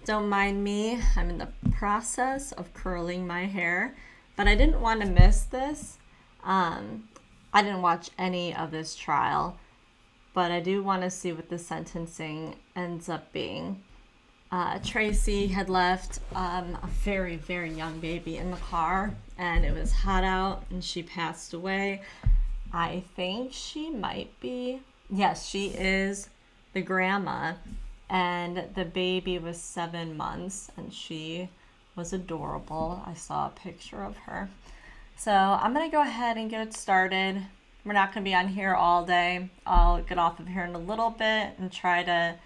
Don't mind me. I'm in the process of curling my hair, but I didn't want to miss this. I didn't watch any of this trial, but I do want to see what the sentencing ends up being. Tracey had left a very, very young baby in the car, and it was hot out, and she passed away. I think she might be, yes, she is the grandma, and the baby was 7 months, and she was adorable. I saw a picture of her. So I'm going to go ahead and get it started. We're not going to be on here all day. I'll get off of here in a little bit and try to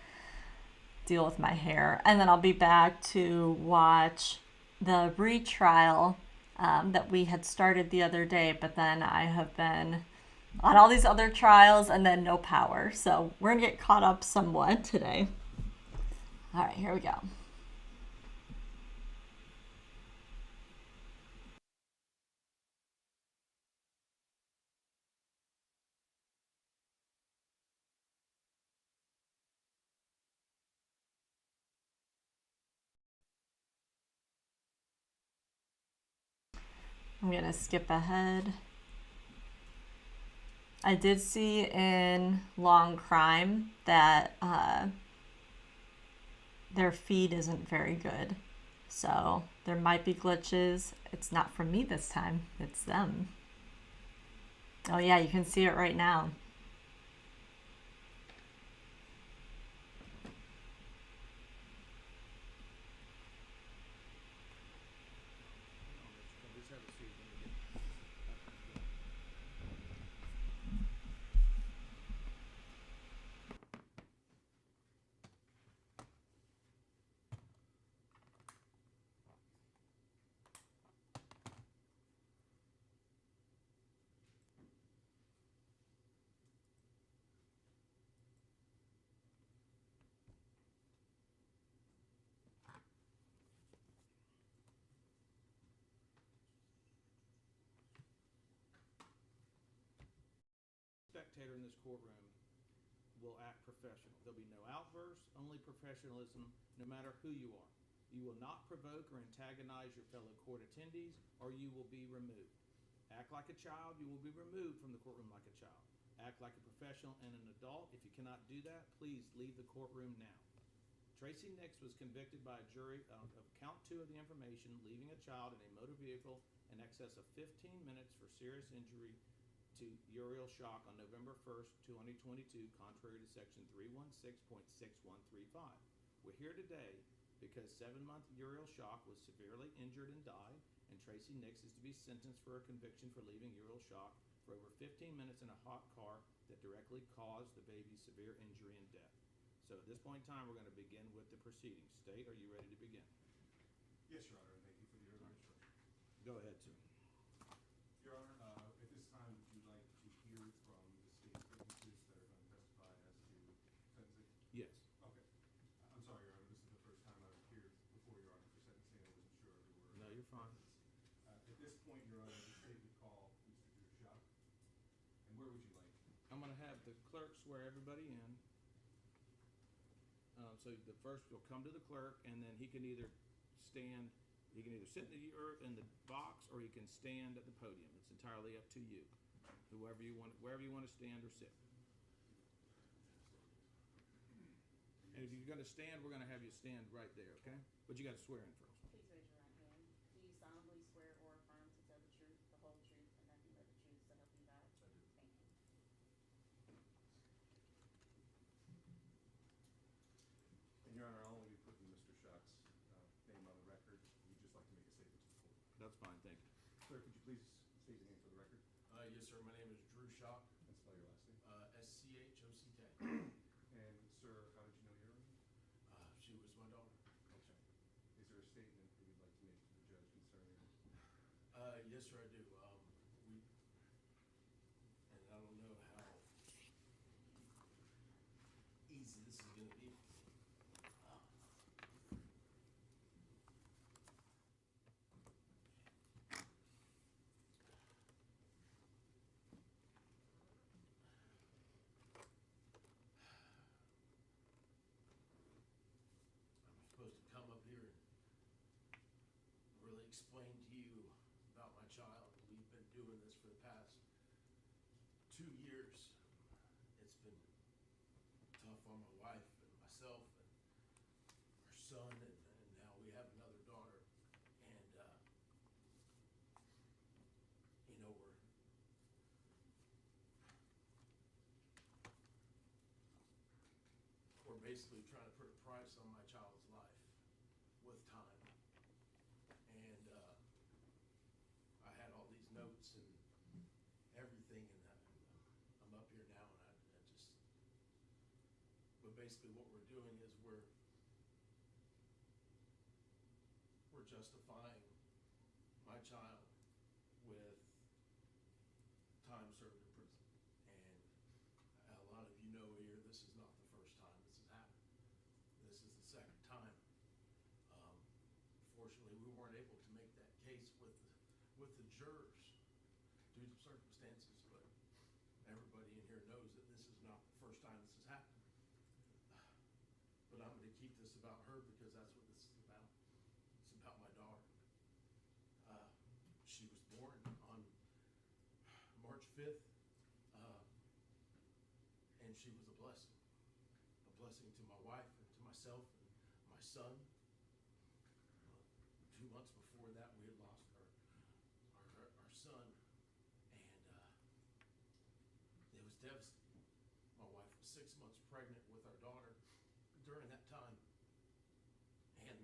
deal with my hair. And then I'll be back to watch the retrial that we had started the other day. But then I have been on all these other trials and then no power. So we're going to get caught up somewhat today. All right, here we go. I'm going to skip ahead. I did see in Long Crime that their feed isn't very good. So there might be glitches. It's not from me this time, it's them. Oh yeah, you can see it right now. Spectator in this courtroom will act professional. There'll be no outbursts, only professionalism, no matter who you are. You will not provoke or antagonize your fellow court attendees, or you will be removed. Act like a child, you will be removed from the courtroom like a child. Act like a professional and an adult. If you cannot do that, please leave the courtroom now. Tracey Nix was convicted by a jury of count 2 of the information, leaving a child in a motor vehicle in excess of 15 minutes for serious injury to urial shock on November 1st, 2022, contrary to section 316.6135. We're here today because 7-month urial shock was severely injured and died, and Tracey Nix is to be sentenced for a conviction for leaving urial shock for over 15 minutes in a hot car that directly caused the baby's severe injury and death. So at this point in time, we're going to begin with the proceedings. State, are you ready to begin? Yes, Your Honor, and thank you for the early instruction. Go ahead, sir. Your Honor, at this time, would you like to hear from the state's witnesses that are going to testify as to sentencing? Yes. Okay. I'm sorry, Your Honor, this is the first time I've appeared before Your Honor for sentencing. I wasn't sure if there were. No, you're fine. At this point, Your Honor, the state would call Mr. Drushock. And where would you like? I'm going to have the clerk swear everybody in. So the first will come to the clerk, and then he can either stand, he can either sit in the box, or he can stand at the podium. It's entirely up to you. Wherever you want to stand or sit. And if you're going to stand, we're going to have you stand right there, okay? But you got to swear in first. Please raise your right hand. Do you solemnly swear or affirm to tell the truth, the whole truth, and nothing but the truth, so help you God? I do. Thank you. And Your Honor, I'll only be putting Mr. Shock's name on the record. We'd just like to make a statement to the court. That's fine, thank you. Sir, could you please state your name for the record? Yes, sir. My name is Drew Shock, And spell your last name. SCHOCK. And sir, how did you know your Honor? She was my daughter. Okay. Is there a statement that you'd like to make to the judge concerning? Yes, sir, I do. And I don't know how easy this is going to be. I'm supposed to come up explain to you about my child. We've been doing this for the past 2 years. It's been tough on my wife and myself and our son, and now we have another daughter. And, we're basically trying to put a price on my child's life with time. And I had all these notes and everything, and I'm up here now, and I just, but basically what we're doing is we're justifying my child with time served in prison. And a lot of you know here, this is not the first time this has happened. This is the second time. Fortunately, we weren't able to make that case with the jurors due to circumstances, but everybody in here knows that this is not the first time this has happened. But I'm going to keep this about her because that's what this is about. It's about my daughter. She was born on March 5th, and she was a blessing to my wife and to myself and my son. 2 months before that, we had lost our son, and it was devastating. My wife was 6 months pregnant with our daughter during that time, and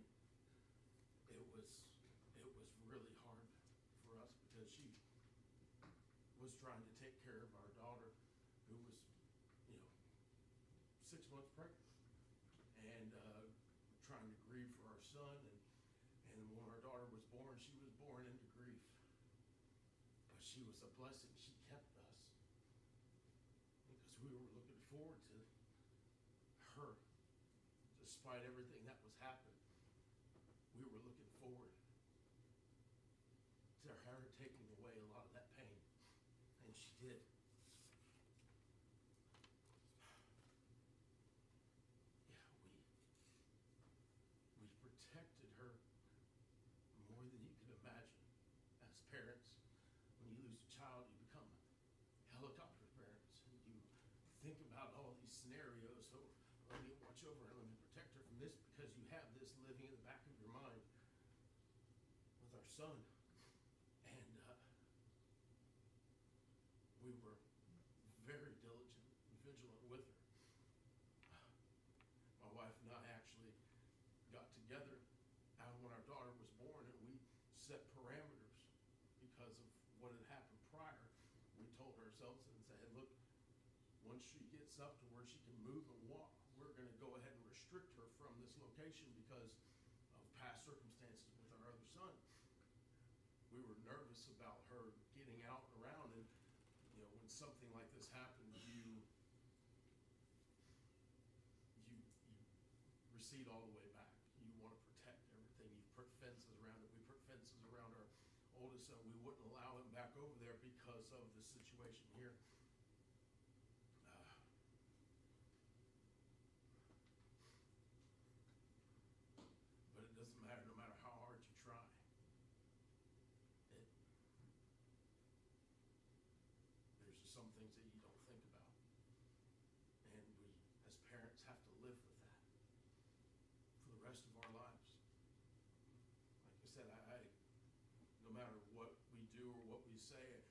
it was really hard for us because she was trying to take care of our daughter, who was 6 months pregnant, and trying to grieve for our son. And when our daughter was born, she was born into grief. But she was a blessing. She kept us because we were looking forward to her. Despite everything that was happening, we were looking forward to her taking away a lot of that pain. And she did. We protected her more than you could imagine. As parents, when you lose a child, you become helicopter parents, and you think about all these scenarios. So let me watch over her, let me protect her from this, because you have this living in the back of your mind with our son. And we were very diligent and vigilant with her. My wife and I actually got together when our daughter was born, and we set parameters because of what had happened prior. We told ourselves and said, look, once she gets up to where she can move and walk, we're going to go ahead and restrict her from this location because of past circumstances with our other son. We were nervous about her getting out and around, and when something like this happens, you recede all the way back. You want to protect everything. You put fences around it. We put fences around our oldest son. We wouldn't allow him back over there because of the situation here. But it doesn't matter, no matter how hard you try. There's just some things that you don't think about. And we, as parents, have to live with that for the rest of our lives. Like I said, no matter what we do or what we say,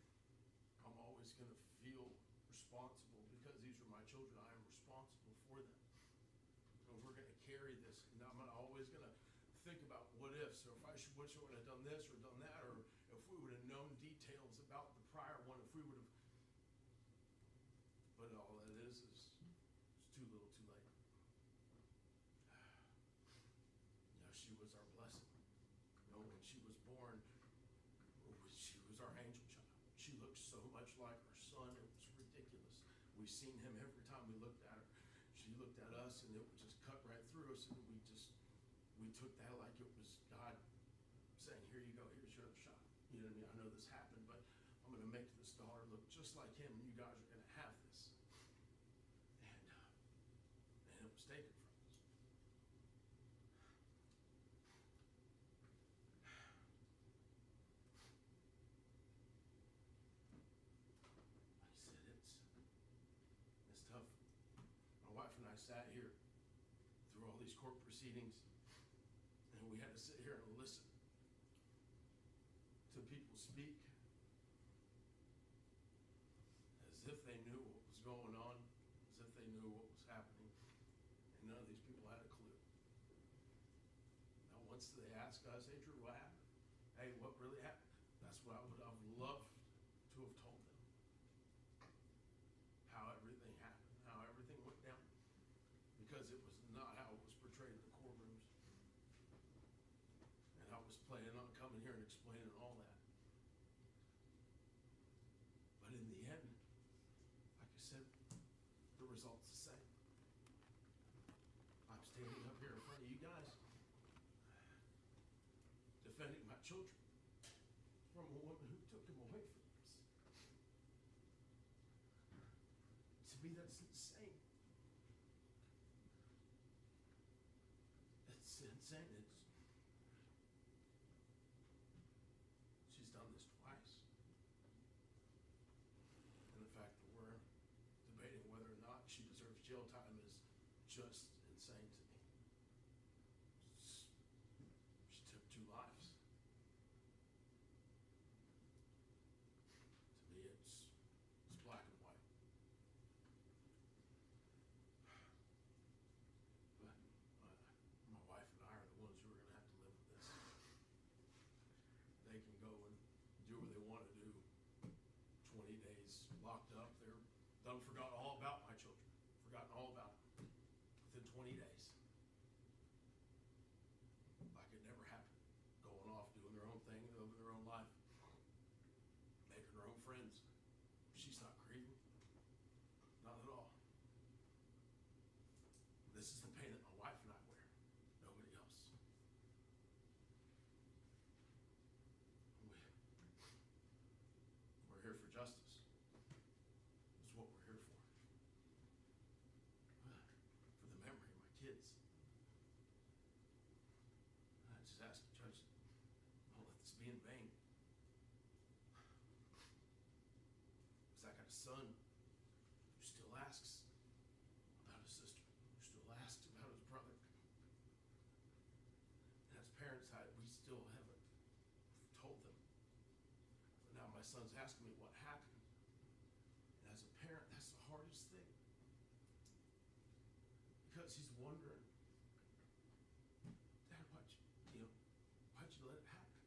I'm always going to feel responsible because these are my children. I am responsible for them. And we're going to carry this, and I'm always going to think about what ifs, or if I wish I would have done this or done that, or if we would have known details about the prior one, if we would have. But all that is too little, too late. She was our blessing. When she was born, she was our angel child. She looked so much like our son, it was ridiculous. We seen him every time we looked at her. She looked at us, and it would just cut right through us, and we took that like it was God saying, here you go, here's your shot. You know what I mean? I know this happened, but I'm going to make this daughter look just like him, and you guys are going to have this. And it was taken from us. sat here through all these court proceedings, and we had to sit here and listen to people speak as if they knew what was going on, as if they knew what was happening, and none of these people had a clue. Now, once they asked us, hey, Drew, what happened? Hey, what really happened? That's what I would have loved to have told them. How everything happened, how everything went down. Because it was not how it was portrayed in the courtrooms. And I was planning on coming here and explaining all that. But in the end, like I said, the result's the same. I'm standing up here in front of you guys, defending my children from a woman who took them away from us. To me, that's insane. It's insane. She's done this twice. And the fact that we're debating whether or not she deserves jail time is just insane to me. She took 2 lives. To me, it's black and white. But my wife and I are the ones who are going to have to live with this. They can go and do what they want to do. 20 days locked up. They're done, forgot all about my children. Forgotten all about them within 20 days. Like it never happened. Going off, doing their own thing, living their own life. Making their own friends. She's not grieving. Not at all. This is the pain that my wife and I wear. Nobody else. We're here for justice. That's what we're here for. For the memory of my kids. I just ask the judge, don't let this be in vain. Because I got a son who still asks about his sister, who still asks about his brother. And as parents, we still haven't told them. But now my son's asking me what happened. And as a parent, that's the hardest thing. Because he's wondering, Dad, why'd you let it happen?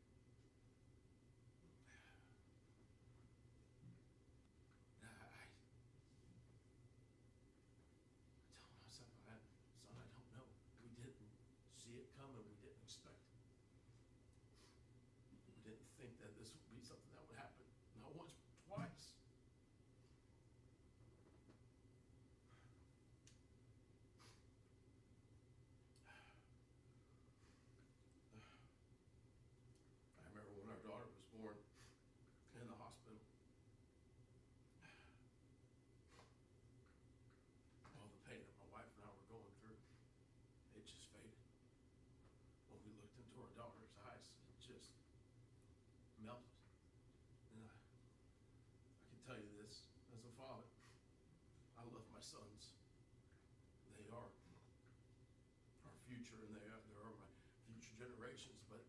And I tell myself, son, I don't know. We didn't see it coming. We didn't expect it. We didn't think that this would be something that would happen. Not once, but twice. I remember when our daughter was born in the hospital. All the pain that my wife and I were going through, it just faded. When we looked into our daughter's eyes, it just melted. And I can tell you this, as a father, I love my sons. They are our future, and they are my future generations, but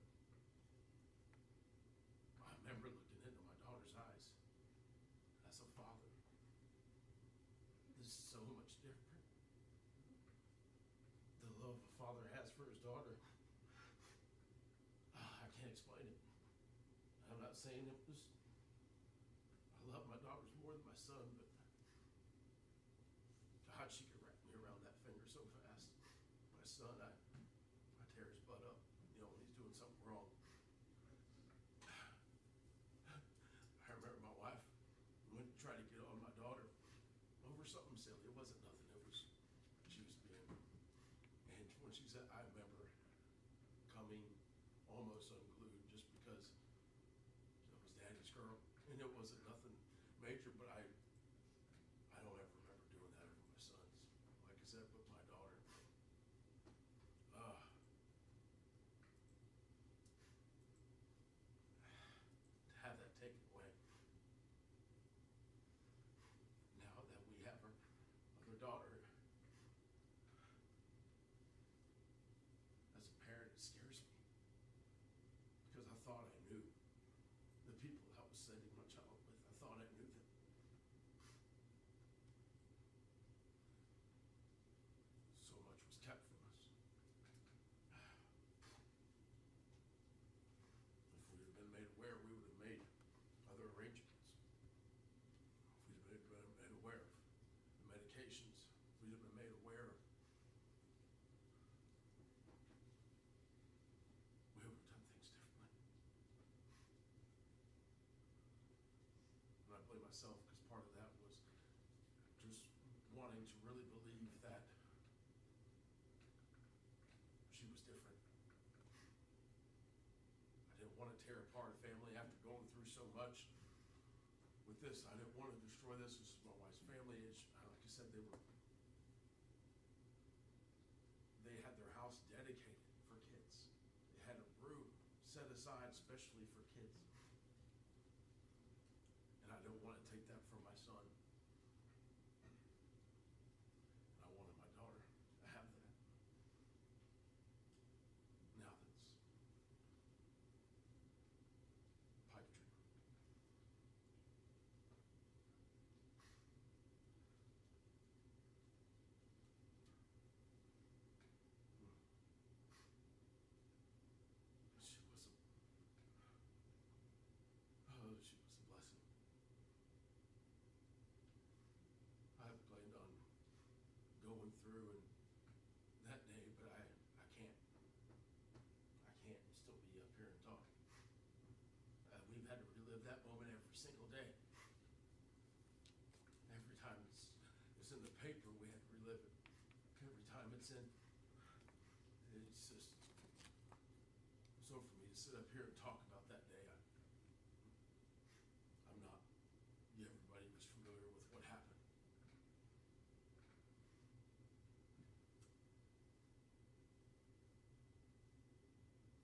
I remember looking into my daughter's eyes as a father. This is so much different. The love a father has for his daughter, I can't explain it. I'm not saying it was, I love my daughters more than my son, but God, she could wrap me around that finger so fast. My son, I tear his butt up, when he's doing something wrong. I remember my wife went to try to get on my daughter over something silly. It wasn't nothing. It was, she was being, and when she said, I remember coming almost unglued just because it was Daddy's girl. And it wasn't nothing major, but I don't ever remember doing that over my sons. Like I said, with my daughter. To have that taken away. Now that we have our other daughter, sending my child with. I thought I knew them. So much was kept from us. If we had been made aware, we would have made other arrangements. If we'd have been made aware of the medications, if we'd have been made aware, we would have done things differently. And I blame myself because part of that was just wanting to really believe that she was different. I didn't want to tear apart a family after going through so much with this. I didn't want to destroy this. This is my wife's family. Like I said, they had their house dedicated for kids. They had a room set aside especially for kids. And I don't want to take that from my son. And I wanted my daughter to have that. Now that's pipe dream. She was a blessing. I planned on going through and that day, but I can't. I can't still be up here and talk. We've had to relive that moment every single day. Every time it's in the paper, we had to relive it. Every time it's just so for me to sit up here and talk about that day. I'm not. Everybody was familiar with what happened.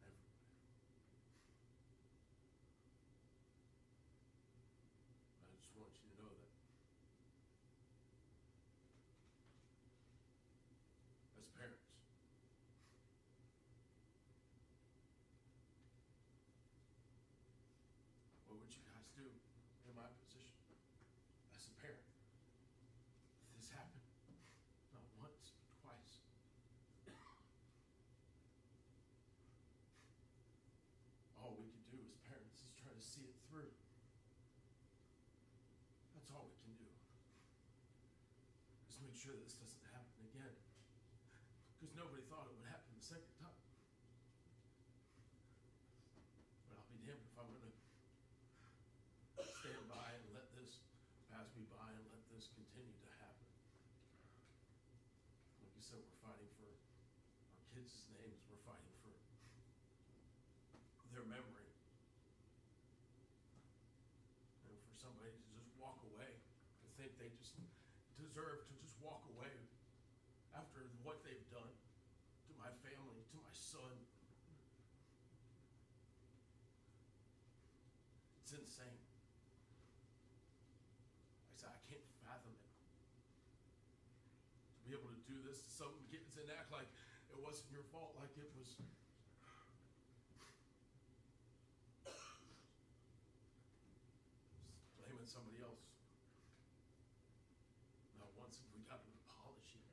Everybody. I just want you to know that as parents, what would you guys do in my position as a parent? If this happened, not once, but twice. All we can do as parents is try to see it through. That's all we can do. Just make sure that this doesn't happen again. Because nobody thought it would happen the second time. But I'll be damned if I'm going to stand by and let this pass me by and let this continue to happen. Like you said, we're fighting for our kids' names. We're fighting for their memory. And for somebody to just walk away, to think they just deserve to just walk away after what they've done to my family, to my son. It's insane. Like I said, I can't fathom it. To be able to do this to some kids and act like it wasn't your fault, like it was. Blaming somebody else. Not once have we got an apology.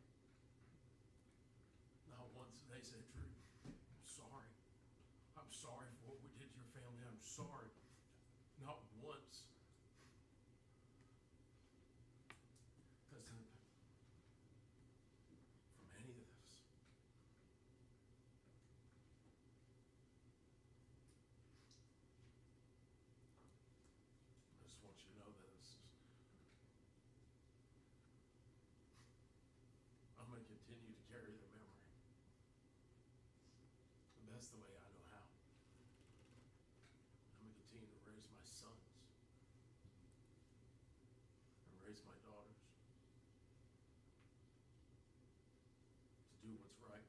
Not once have they said, Drew, I'm sorry. I'm sorry for what we did to your family. I'm sorry. Not once. Doesn't from any of this. I just want you to know that I'm going to continue to carry their memory the best the way I know how. I'm going to continue to raise my sons and raise my daughters to do what's right,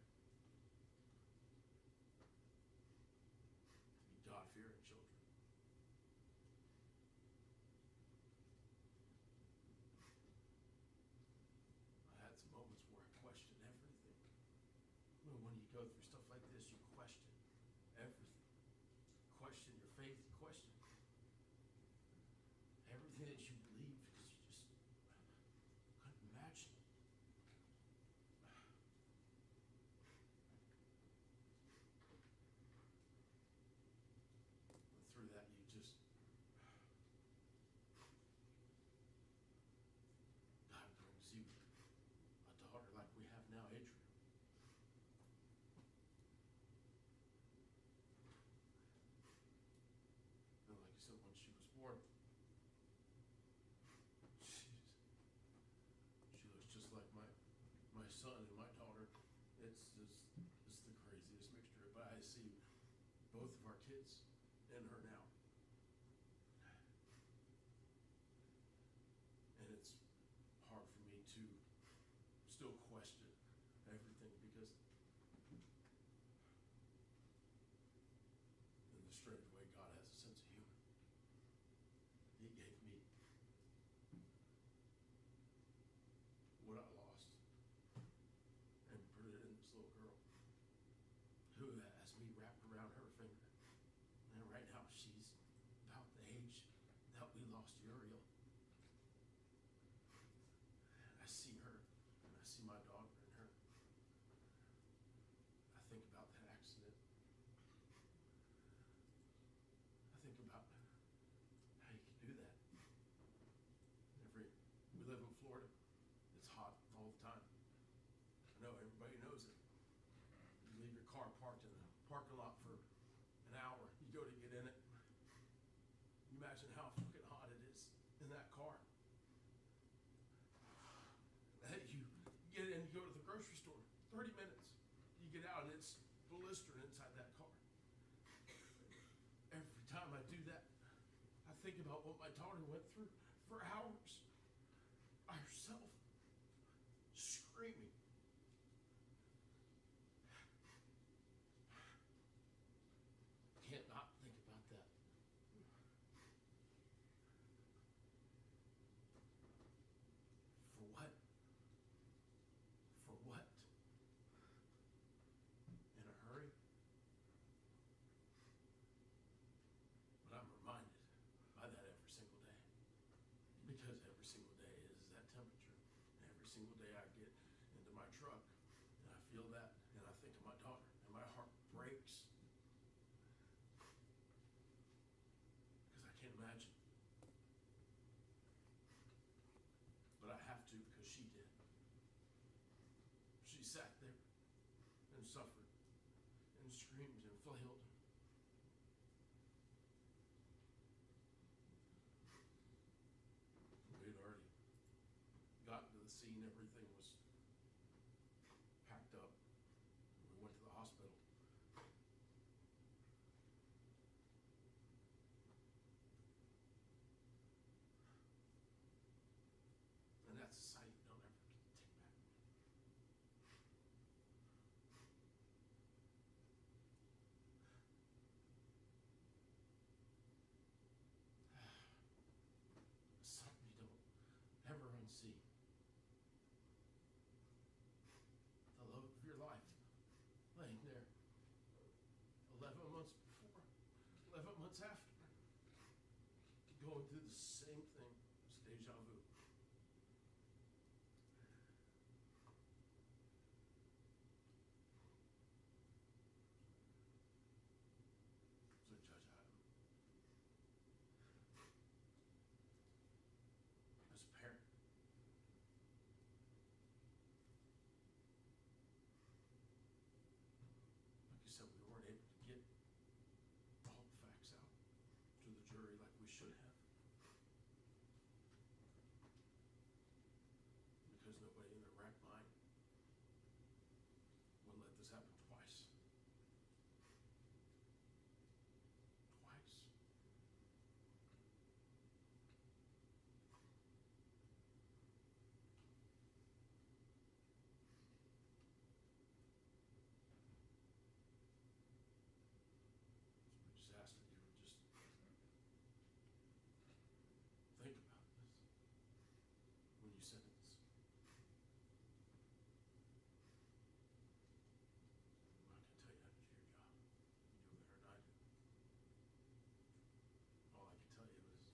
to be God-fearing children. I had some moments where I questioned everything. When you go through stuff like this, you question everything. Question your faith, question. born. She looks just like my son and my daughter. It's the craziest mixture. But I see both of our kids in her now. And it's hard for me to still question everything because in the strange way God has a sense of humor. He gave me what I lost and put it in this little girl who has me wrapped around her finger. And right now she's about the age that we lost Uriel. And I see her and I see my daughter in her. I think about that accident. I think about how you can do that. We live in Florida. It's hot all the time. I know everybody knows it. You leave your car parked in the parking lot for an hour. You go to get in it. You imagine how fucking hot it is in that car. You get in, you go to the grocery store, 30 minutes. You get out and it's blistered inside that car. Every time I do that, I think about what my daughter went through for hours by herself, screaming. Can't not think about that. For what? For what? In a hurry? But I'm reminded by that every single day. Because every single day is that temperature. And every single day I get into my truck and I feel that and I think of my daughter and my heart breaks. Because I can't imagine. But I have to because she did. She sat there and suffered and screamed and flailed. We had already gotten to the scene. Everything was packed up. We went to the hospital. And that's a sight you don't ever get to take back. Something you don't ever unsee. The love of your life laying there 11 months before, 11 months after, going through the same thing. It's deja vu. So Judge Adam, as a parent, like you said, we weren't able to get all the facts out to the jury like we should have. Because nobody in their right mind would let this happen twice. Twice. So we just ask that you would just think about this when you sentence. I can tell you how to do your job. You do it better than I do. All I can tell you is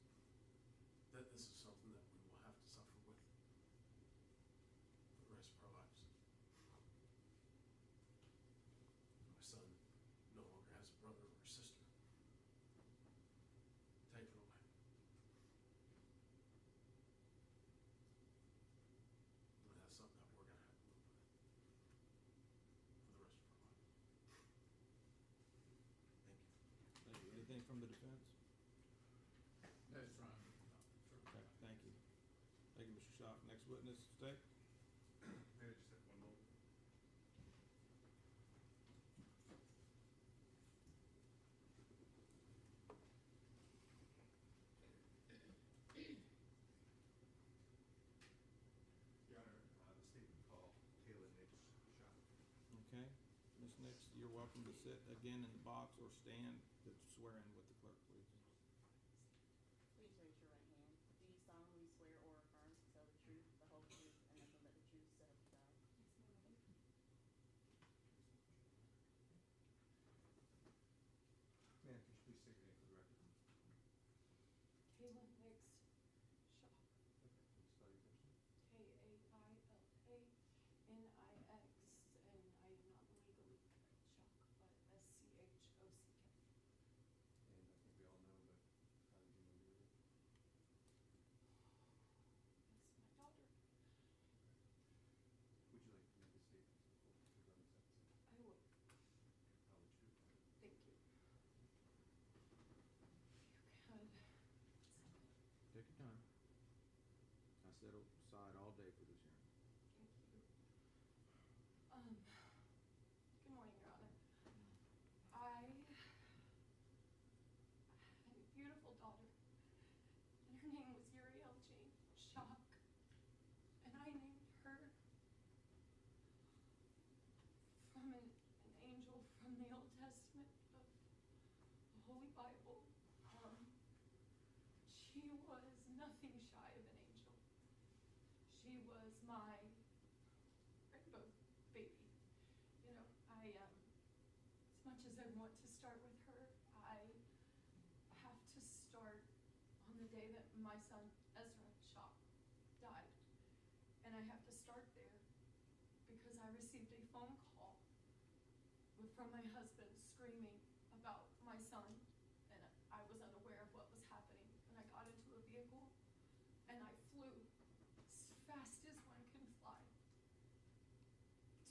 that this is something that we will have to suffer with for the rest of our lives. My son no longer has a brother or a sister. Take it away. And that's something that we're going to have to live with for the rest of our lives. Thank you. Thank you. Anything from the defense? No, Thank you, Mr. Schock. Next witness, stay. May I just have one moment? Your Honor, the state would call Tracey Nix shot. Okay. Ms. Nix, you're welcome to sit again in the box or stand to swear in with the clerk, please. Please raise your right hand. Do you solemnly swear or affirm to tell the truth, the whole truth, and nothing but the truth, so help you God? Ma'am, could you please state your name for the record? Kayla Nix Shock. Okay, please spell your first name. Kailanix, and I am not legally Shock, but Schock. And I think we all know, but how did you know you were there? That's my daughter. Would you like to make a statement to the court regarding sentencing? I would. How would you? Thank you. You can. Take your time. I sat aside all day for this hearing. Thank you. Good morning, Your Honor. I had a beautiful daughter, and her name was Uriel Jane Shock, and I named her from an angel from the Old Testament of the Holy Bible. She was nothing shy of an angel. She was my rainbow baby. You know, as much as I want to start with her, I have to start on the day that my son, Ezra Shock, died. And I have to start there because I received a phone call from my husband screaming about my son, and I was unaware of what was happening. And I got into a vehicle and I flew as fast as one can fly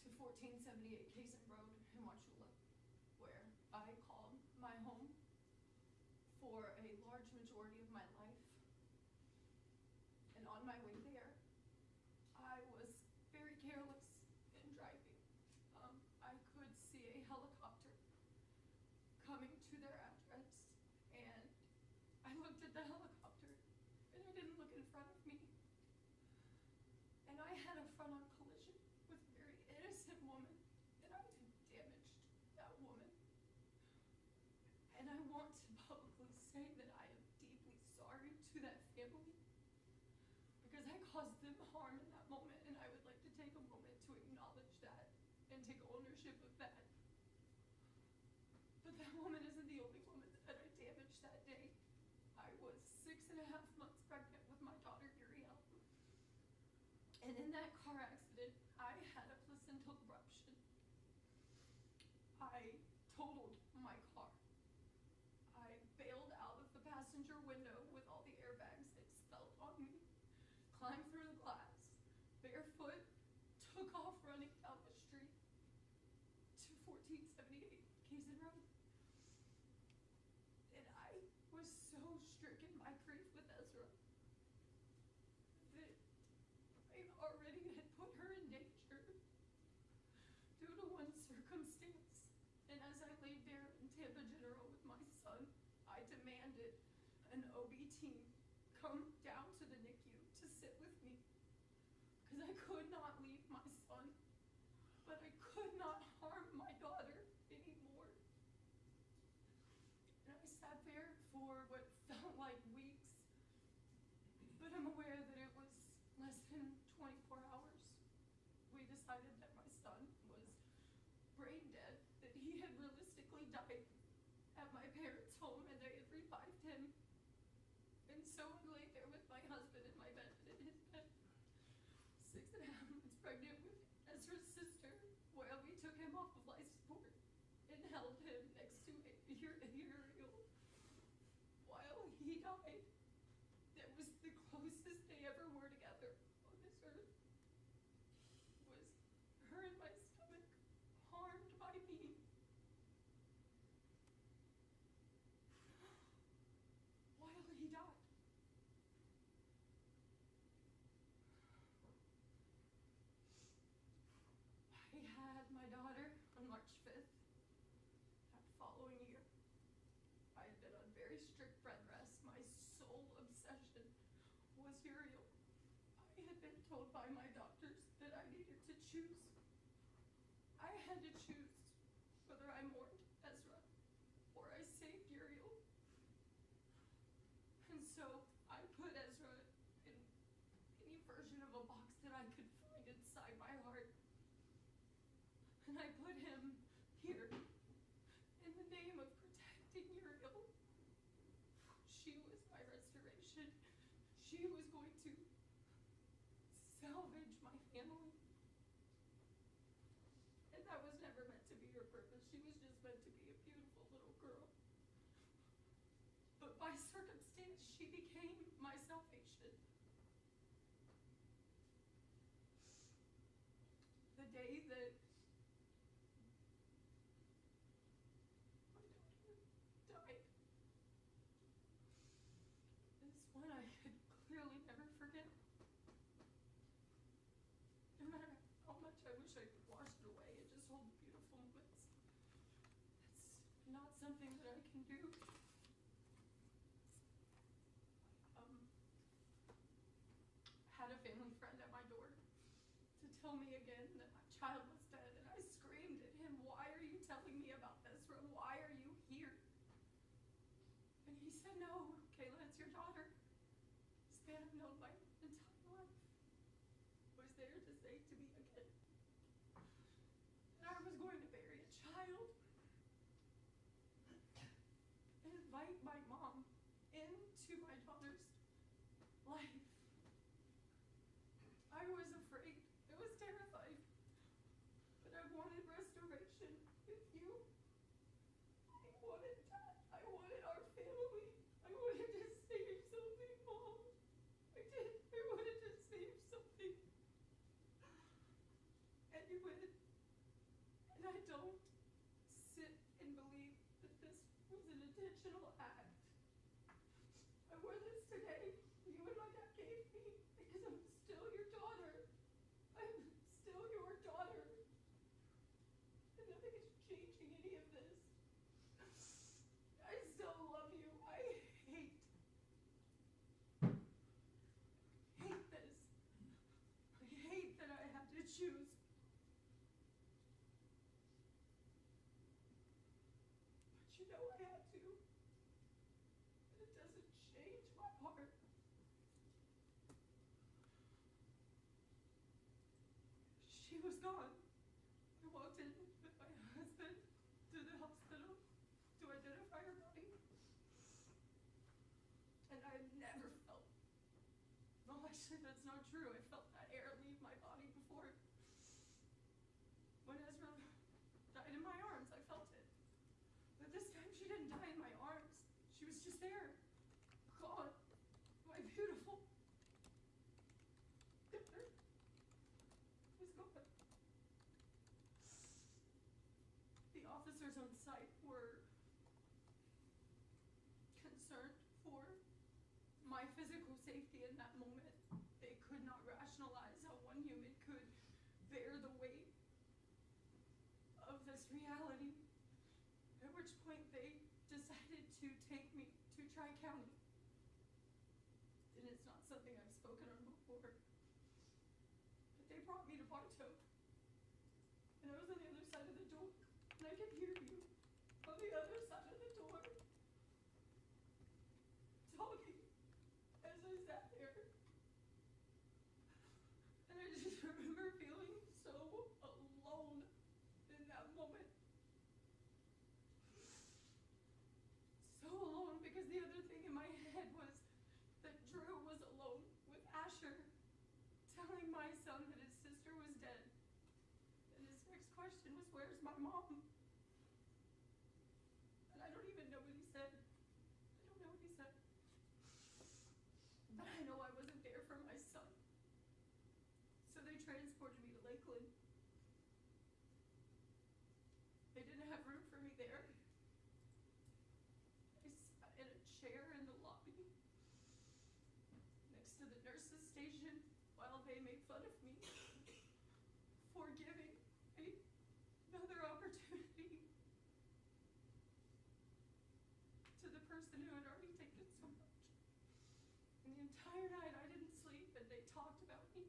to 1478 Kazan Road in Wauchula, where I called my home for a large majority of my life. And on my way there, I was very careless in driving. I could see a helicopter coming to their address, and I looked at the helicopter, and I didn't look in front of me. And I had a front-on collision with a very innocent woman, and I damaged that woman. And I want to publicly say that I am deeply sorry to that family, because I caused them harm in that moment, and I would like to take a moment to acknowledge that and take ownership of that. But that woman isn't the only woman that I damaged that day. I was 6.5 months pregnant with my daughter Uriel. And in that car accident, I had a placental rupture. I totaled my car. I bailed out of the passenger window with all the airbags expelled on me, climbed through the glass, barefoot, took off running down the street to 1478 Kazan Road. And I was so stricken by grief with Ezra that I already had put her in danger due to one circumstance. And as I laid there in Tampa General with my son, I demanded an OB team come down to the NICU to sit with me, because I could not leave my son, but I could not harm my daughter anymore. And I sat there for what felt like weeks, but I'm aware that it was less than 24 hours. We decided that my son was brain dead, that he had realistically died at my parents' home, and they had revived him. And so I lay there with my husband in my bed, in his bed, 6.5 months pregnant with Ezra's sister, while we took him off of life support and held him next to Uriel while he died. That was the closest they ever were together on this earth. Was her in my stomach, harmed by me. While he died. Uriel. I had been told by my doctors that I needed to choose. I had to choose whether I mourned Ezra or I saved Uriel. And so I put Ezra in any version of a box that I could find inside my heart. And I put him here in the name of protecting Uriel. She was my restoration. She was going to salvage my family. And that was never meant to be her purpose. She was just meant to be a beautiful little girl. But by circumstance, she became my salvation. The day that my daughter died is one I could clearly never forget. No matter how much I wish I could wash it away and just hold the beautiful moments, it's not something that I can do. Had a family friend at my door to tell me again that my child was dead, and I screamed at him, "Why are you telling me about this? Why are you here?" And he said, "No, Kayla, it's your daughter. This man I've known my entire life was there to say to me again that I was going to bury a child and invite my mom into my daughter's life." I was afraid. I was terrified. But I wanted restoration with you. I wanted that. I wanted our family. I wanted to save something, Mom. I did. I wanted to save something. And you went. And I don't sit and believe that this was an intentional act. I wore this today. You and my dad gave me because I'm still your daughter. I'm still your daughter. And nothing is changing any of this. I still love you. I hate this. I hate that I have to choose. But you know I had to. And it doesn't change my heart. She was gone. I walked in with my husband to the hospital to identify her body. And I never felt, well, actually that's not true. I felt that air leave my body before. When Ezra died in my arms, I felt it. But this time she didn't die in my arms. She was just there. Gone. My beautiful daughter was gone. The officers on site were concerned for my physical safety in that moment. They could not rationalize how one human could bear the weight of this reality, at which point they decided to take me to Tri-County. And it's not something I've spoken on before, but they brought me to Bartow. And I was on the other side of the door, and I could hear you on the other side of the door talking as I sat there. And I just remember feeling so alone in that moment. So alone, because the other thing in my head was that Drew was alone with Asher, telling my son that his sister was dead. And his next question was, "Where's my mom?" And I don't even know what he said. I don't know what he said. But I know I wasn't there for my son. So they transported me to Lakeland. They didn't have room for me there. I sat in a chair in the lobby next to the nurse's station while they made fun of me for giving another opportunity to the person who had already taken so much. And the entire night I didn't talked about me.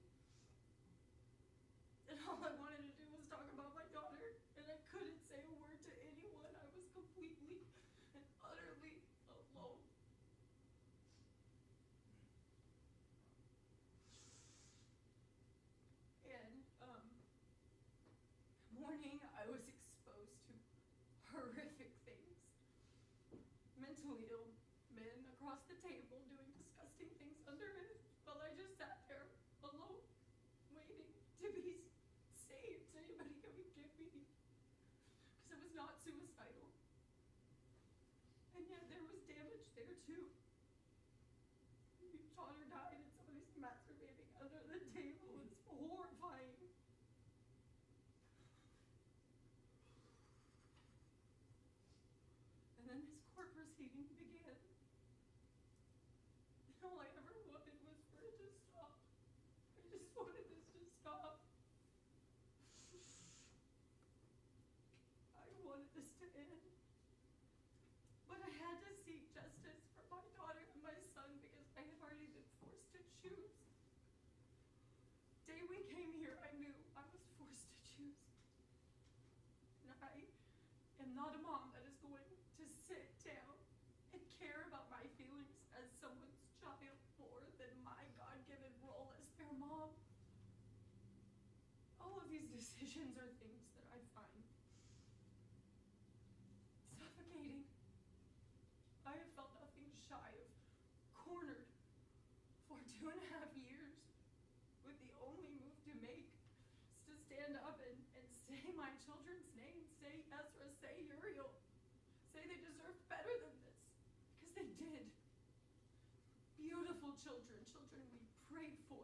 And all I wanted to do was talk about my daughter, and I couldn't say a word to anyone. I was completely and utterly alone. And, morning I was exposed to horrific things. Mentally ill men across the table doing disgusting things under it, while I just sat there alone, waiting to be saved. Anybody come and get me? Because I was not suicidal. And yet there was damage there too. Your daughter died and somebody's masturbating under the table. It's horrifying. And then this court proceeding began. And all I ever wanted was for it to stop. I just wanted this to stop. I wanted this to end. But I had to seek justice for my daughter and my son because I had already been forced to choose. Day we came here, I knew I was forced to choose. And I am not a mom that is going to sit down and care about my feelings as someone's child more than my God-given role as their mom. All of these decisions are things that I find suffocating. I have felt nothing shy of cornered for 2.5 years, with the only move to make is to stand up and say my children's names, say Ezra, say Uriel, say they deserve better than this, because they did. Beautiful children, children we prayed for,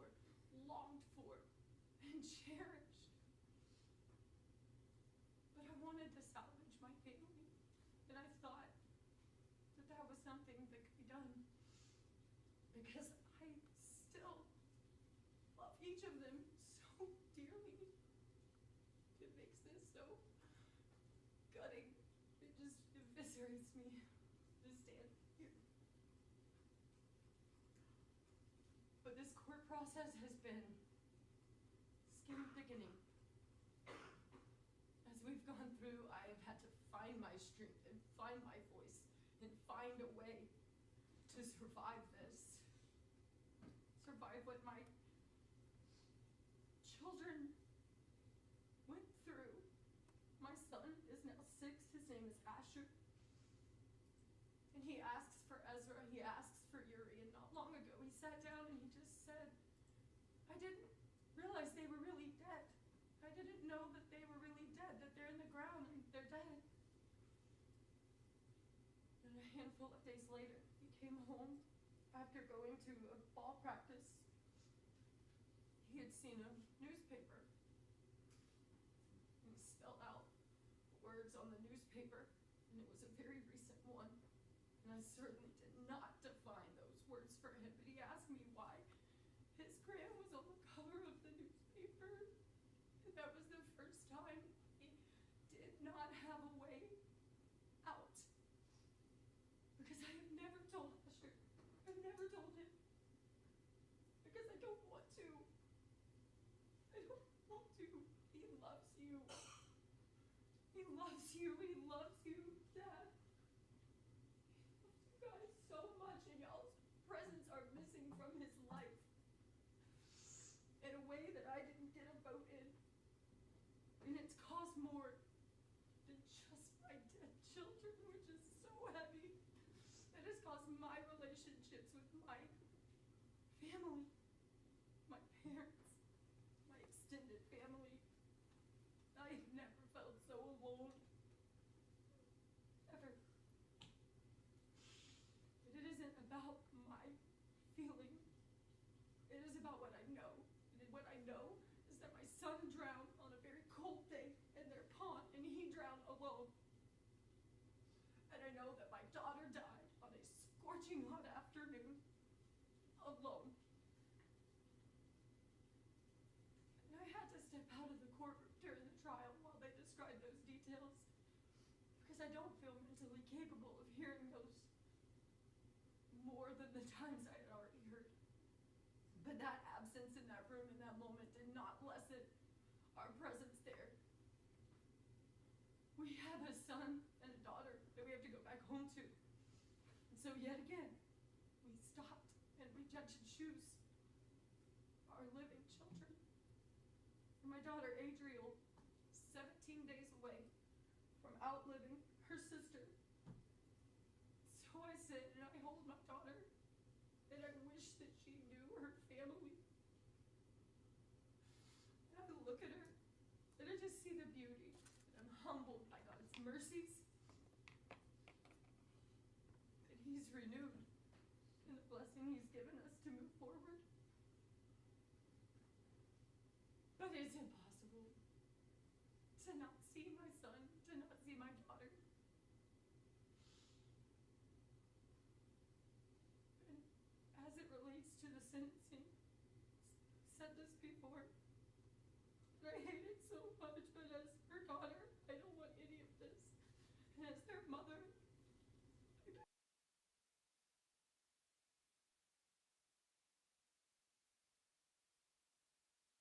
longed for, and cherished. But I wanted to salvage my family, and I thought that that was something that could be done, because I still love each of them so dearly. It makes this so gutting. It just eviscerates me to stand here. But this court process has been skin thickening. As we've gone through, I have had to find my strength and find my voice and find a way to survive this. Survive what my children went through. My son is now 6, his name is Asher. And he asks for Ezra, he asks for Yuri, and not long ago he sat down and he just said, I didn't realize they were really dead. I didn't know that they were really dead, that they're in the ground and they're dead. And a handful of days later, he came home after going to a ball practice. He had seen a newspaper. And he spelled out words on the newspaper, and it was a very recent one. And I certainly did not define those words for him, but he asked me why his gram was on the cover of the newspaper. And that was the first time he did not have a way out. Because I have never told Asher. I've never told him. Because I don't want to. I don't want to. He loves you. He loves you. He loves you, Dad. He loves you guys so much, and y'all's presence are missing from his life in a way that I didn't get a vote in. And it's caused more than just my dead children, which is so heavy. It has caused my relationships with my family, my parents, my extended family. I have never felt so alone. Ever. But it isn't about my feeling. It is about what I know. And what I know is that my son drowned on a very cold day in their pond, and he drowned alone. And I know that my daughter died on a scorching hot afternoon alone. And I had to step out of the courtroom during the trial while they described those details, because I don't feel mentally capable of hearing those more than the times I had already heard. But that absence absence in that room in that moment did not lessen our presence there. We have a son and a daughter that we have to go back home to. And so yet again, we stopped and we judged and choose our living children. And my daughter Adriel, 17 days away from outliving her sister. So I sit and I hold my daughter and I wish that she knew her family. And I look at her and I just see the beauty. And I'm humbled by God's mercies. That He's renewed and the blessing He's given us to move forward. But it's impossible to not see my son, to not see my daughter. And as it relates to the sentencing, I've said this before, and I hate it so much, but as her daughter, I don't want any of this. And as their mother,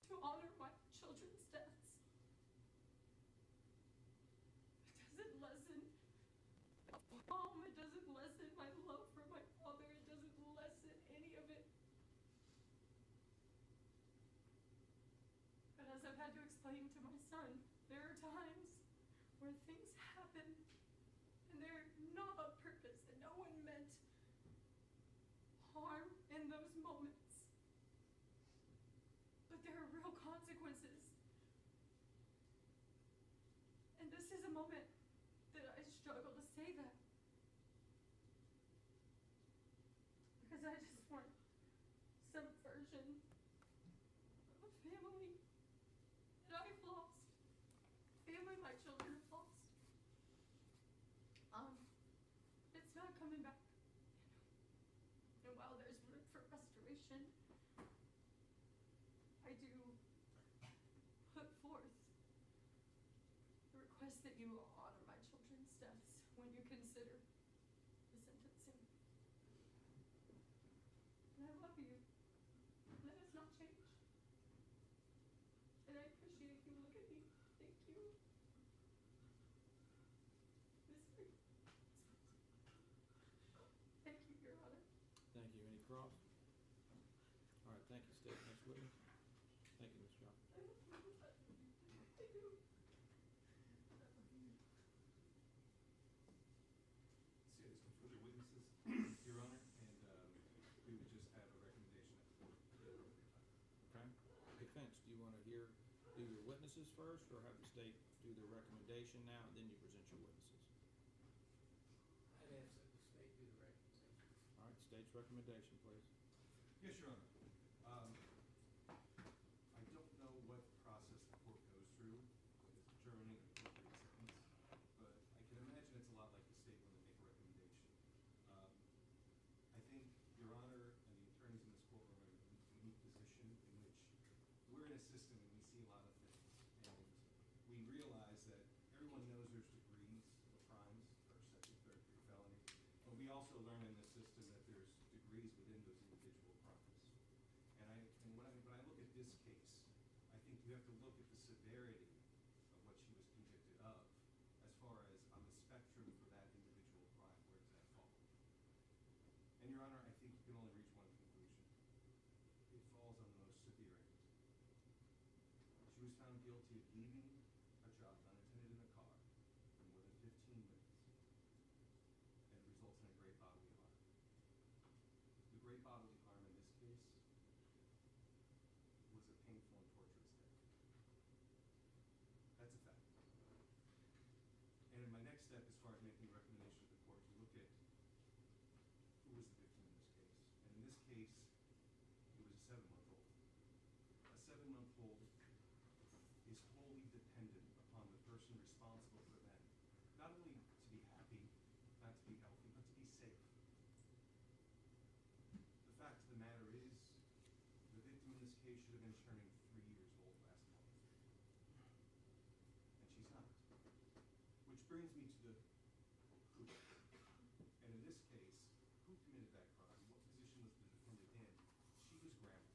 to honor my children's deaths. It doesn't lessen mom, it doesn't lessen my love for my father, it doesn't lessen any of it. But as I've had to explain to my son, there are times where things happen and they're not on purpose and no one meant harm in those moments. But there are real consequences. And this is a moment that I struggle to say that. Because I just want some version of a family that I've lost. Family my children have lost. It's not coming back. And while there's room for restoration, I do put forth the request that you honor my children's deaths when you consider the sentencing. And I love you. That has not changed. And I appreciate you look at me. Thank you. Thank you, Your Honor. Thank you. Any cross? All right, thank you, State. Next witness. Thank you, Ms. Shaw. See, there's no further witnesses, Your Honor, and we would just have a recommendation at the board. Okay. Defense, do you want to do your witnesses first, or have the state do their recommendation now, and then you present your witnesses? I'd ask that the state do the recommendation. All right, state's recommendation, please. Yes, Your Honor. I don't know what process the court goes through with determining an appropriate sentence, but I can imagine it's a lot like the state when they make a recommendation. I think Your Honor and the attorneys in this courtroom are in a unique position in which we're in a system and we see a lot of things. And we realize that everyone knows there's degrees of crimes, first, second, third degree felony, but we also learn in this system that there's degrees within those individual crimes. And when I look at this case, I think you have to look at the severity of what she was convicted of as far as on the spectrum for that individual crime, where does that fall? And Your Honor, I think you can only reach one conclusion. It falls on the most severe end. She was found guilty of leaving a job unattended in a car for more than 15 minutes, and it results in a great bodily harm. The great bodily harm in this case was a painful and torturous death. That's a fact. And in my next step, as far as making a recommendation to the court, to look at who was the victim in this case. And in this case, it was a 7-month-old. A 7-month-old is wholly dependent upon the person responsible for them, not only to be happy, not to be healthy, but to be safe. The fact of the matter is, the victim in this case should have been turning 3 years old last month. And she's not. Which brings me to the who. And in this case, who committed that crime? What position was the defendant in? She was grandma.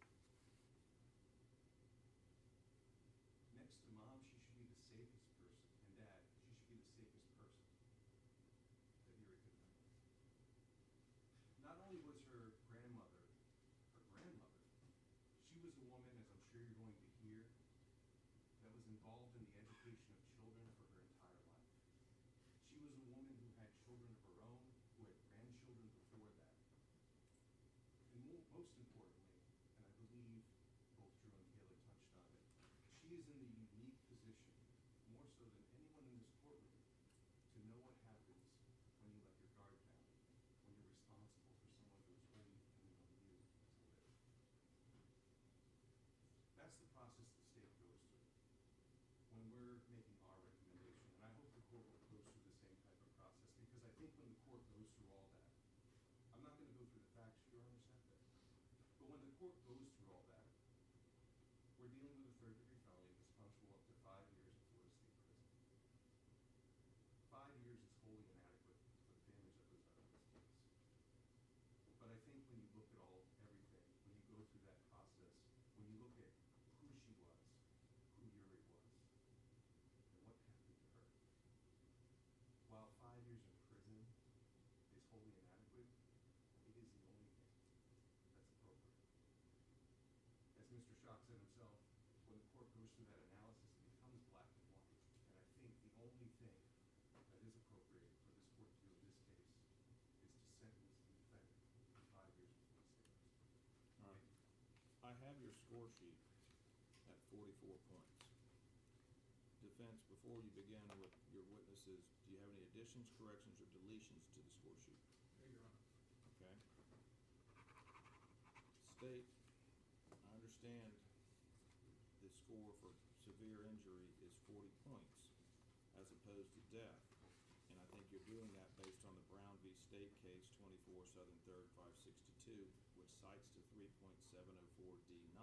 most importantly, and I believe both Drew and Kayla touched on it, she is in the unique position, more so than anyone in this courtroom, to know what happens when you let your guard down, when you're responsible for someone who is wholly dependent on you to live. That's the process the state goes through when we're making our recommendation. And I hope the court goes through the same type of process, because I think when the court goes through all that, I'm not going to go through the facts, Your Honor said that, but when the court goes through all that, we're dealing with a third-degree felony that's punishable up to 5 years in Florida State Prison. 5 years is wholly inadequate for the damage that was done in this case. But I think when you look at everything, when you go through that process, when you look at who she was, who Yuri was, and what happened to her, while 5 years in prison is wholly inadequate, it is the only thing that's appropriate. As Mr. Schock said himself, when the court goes through that analysis, it becomes black and white. And I think the only thing that is appropriate for this court to do in this case is to sentence the defendant to 5 years in Florida State Prison. All right. I have your score sheet at 44 points. Defense, before you begin with your witnesses, do you have any additions, corrections, or deletions to the score sheet? No, Your Honor. Okay. State, I understand the score for severe injury is 40 points as opposed to death. And I think you're doing that based on the Brown v. State case 24 Southern 3rd 562, which cites to 3.704D9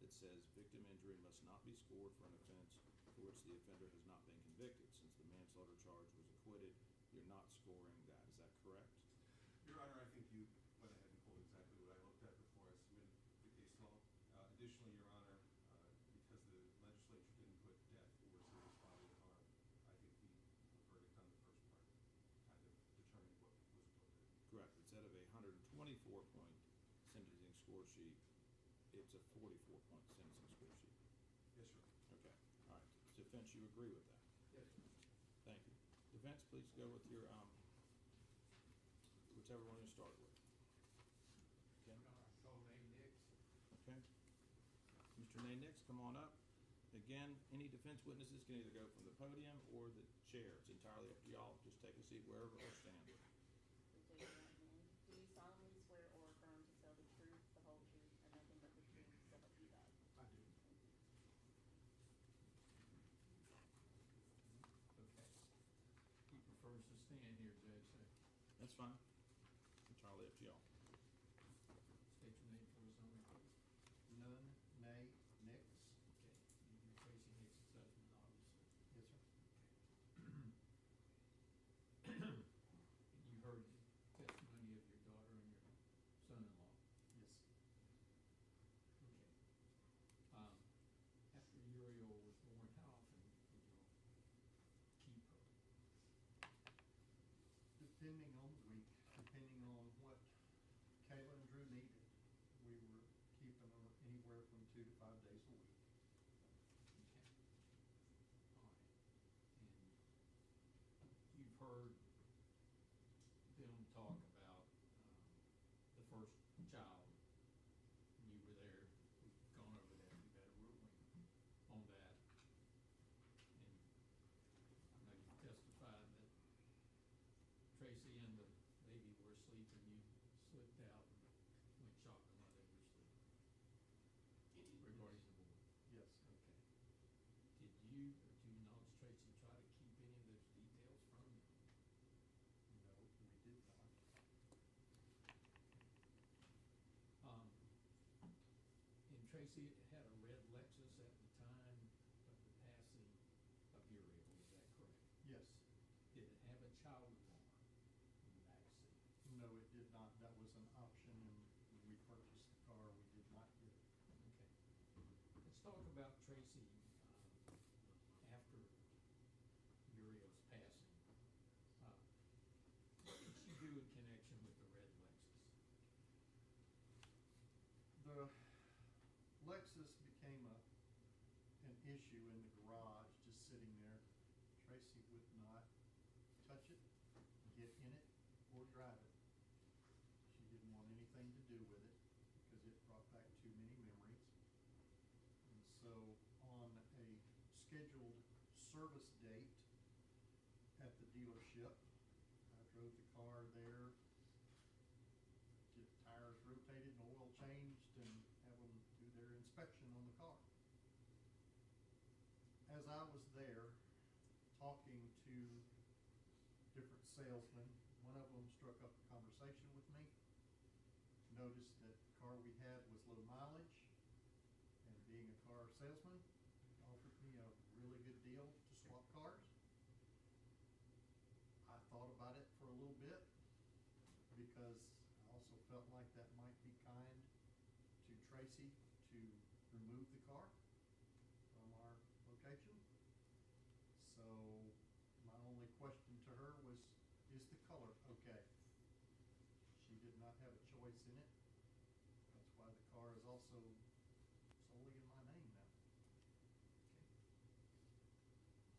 that says victim injury must not be scored for an offense for which the offender has not been convicted. Since the manslaughter charge was acquitted, you're not scoring that. Is that correct? Your Honor, I think you went ahead and pulled exactly what I looked at before I submitted the case law. Additionally, Your Honor, because the legislature didn't put death or serious bodily harm, I think the verdict on the first part kind of determined what was appropriate. Correct. Instead of a 124-point sentencing score sheet, it's a 44-point sentencing score sheet. Yes, Your Honor. Okay. All right. Defense, you agree with that? Yes, Your Honor. Thank you. Defense, please go with your, whichever one you start with. Ken? Tracey Nix. Okay. Mr. Nix, come on up. Again, any defense witnesses can either go from the podium or the chair. It's entirely up to y'all. Just take a seat wherever or stand. Please raise your right hand. Do you solemnly swear or affirm to tell the truth, the whole truth, and nothing but the truth, so help you God? I do. Thank you. Okay. He prefers to stand here, Judge, so That's fine. Entirely up to y'all. state your name for us only, please. None, nay, Nix. Okay. You're Tracey Nix's husband, obviously. Yes, sir. And you heard the testimony of your daughter and your son-in-law. Yes. Okay. After Uriel was born, how often did you keep her? Depending on the week, depending on what Kayla and Drew needed, we were keeping her anywhere from 2 to 5 days a week. Okay. All right. And you've heard them talk about the first child. You were there. We've gone over that. We've had a ruling on that. And I know you testified that Tracey and the baby were asleep and you slipped out and went shopping while they were asleep. Regarding the boy. Yes. Okay. Did you, or do you knowledge, Tracey, try to keep any of those details from you? No, we did not. And Tracey had a red Lexus at the time of the passing of Uriel, is that correct? Yes. Did it have a child alarm in the backseat? No, it did not. That was an option, and when we purchased the car, we did not get it. Okay. Let's talk about Tracey, after Uriel's passing. What did she do in connection with the red Lexus? The Lexus became an issue in the garage, just sitting there. Tracey would not touch it, get in it, or drive it. She didn't want anything to do with it. scheduled service date at the dealership. I drove the car there, get tires rotated and oil changed, and have them do their inspection on the car. As I was there talking to different salesmen, one of them struck up a conversation with me, noticed that the car we had was low mileage, and being a car salesman, offered me a really good deal to swap cars. I thought about it for a little bit, because I also felt like that might be kind to Tracey to remove the car from our location. So my only question to her was, is the color okay? She did not have a choice in it. That's why the car is also solely in my name now.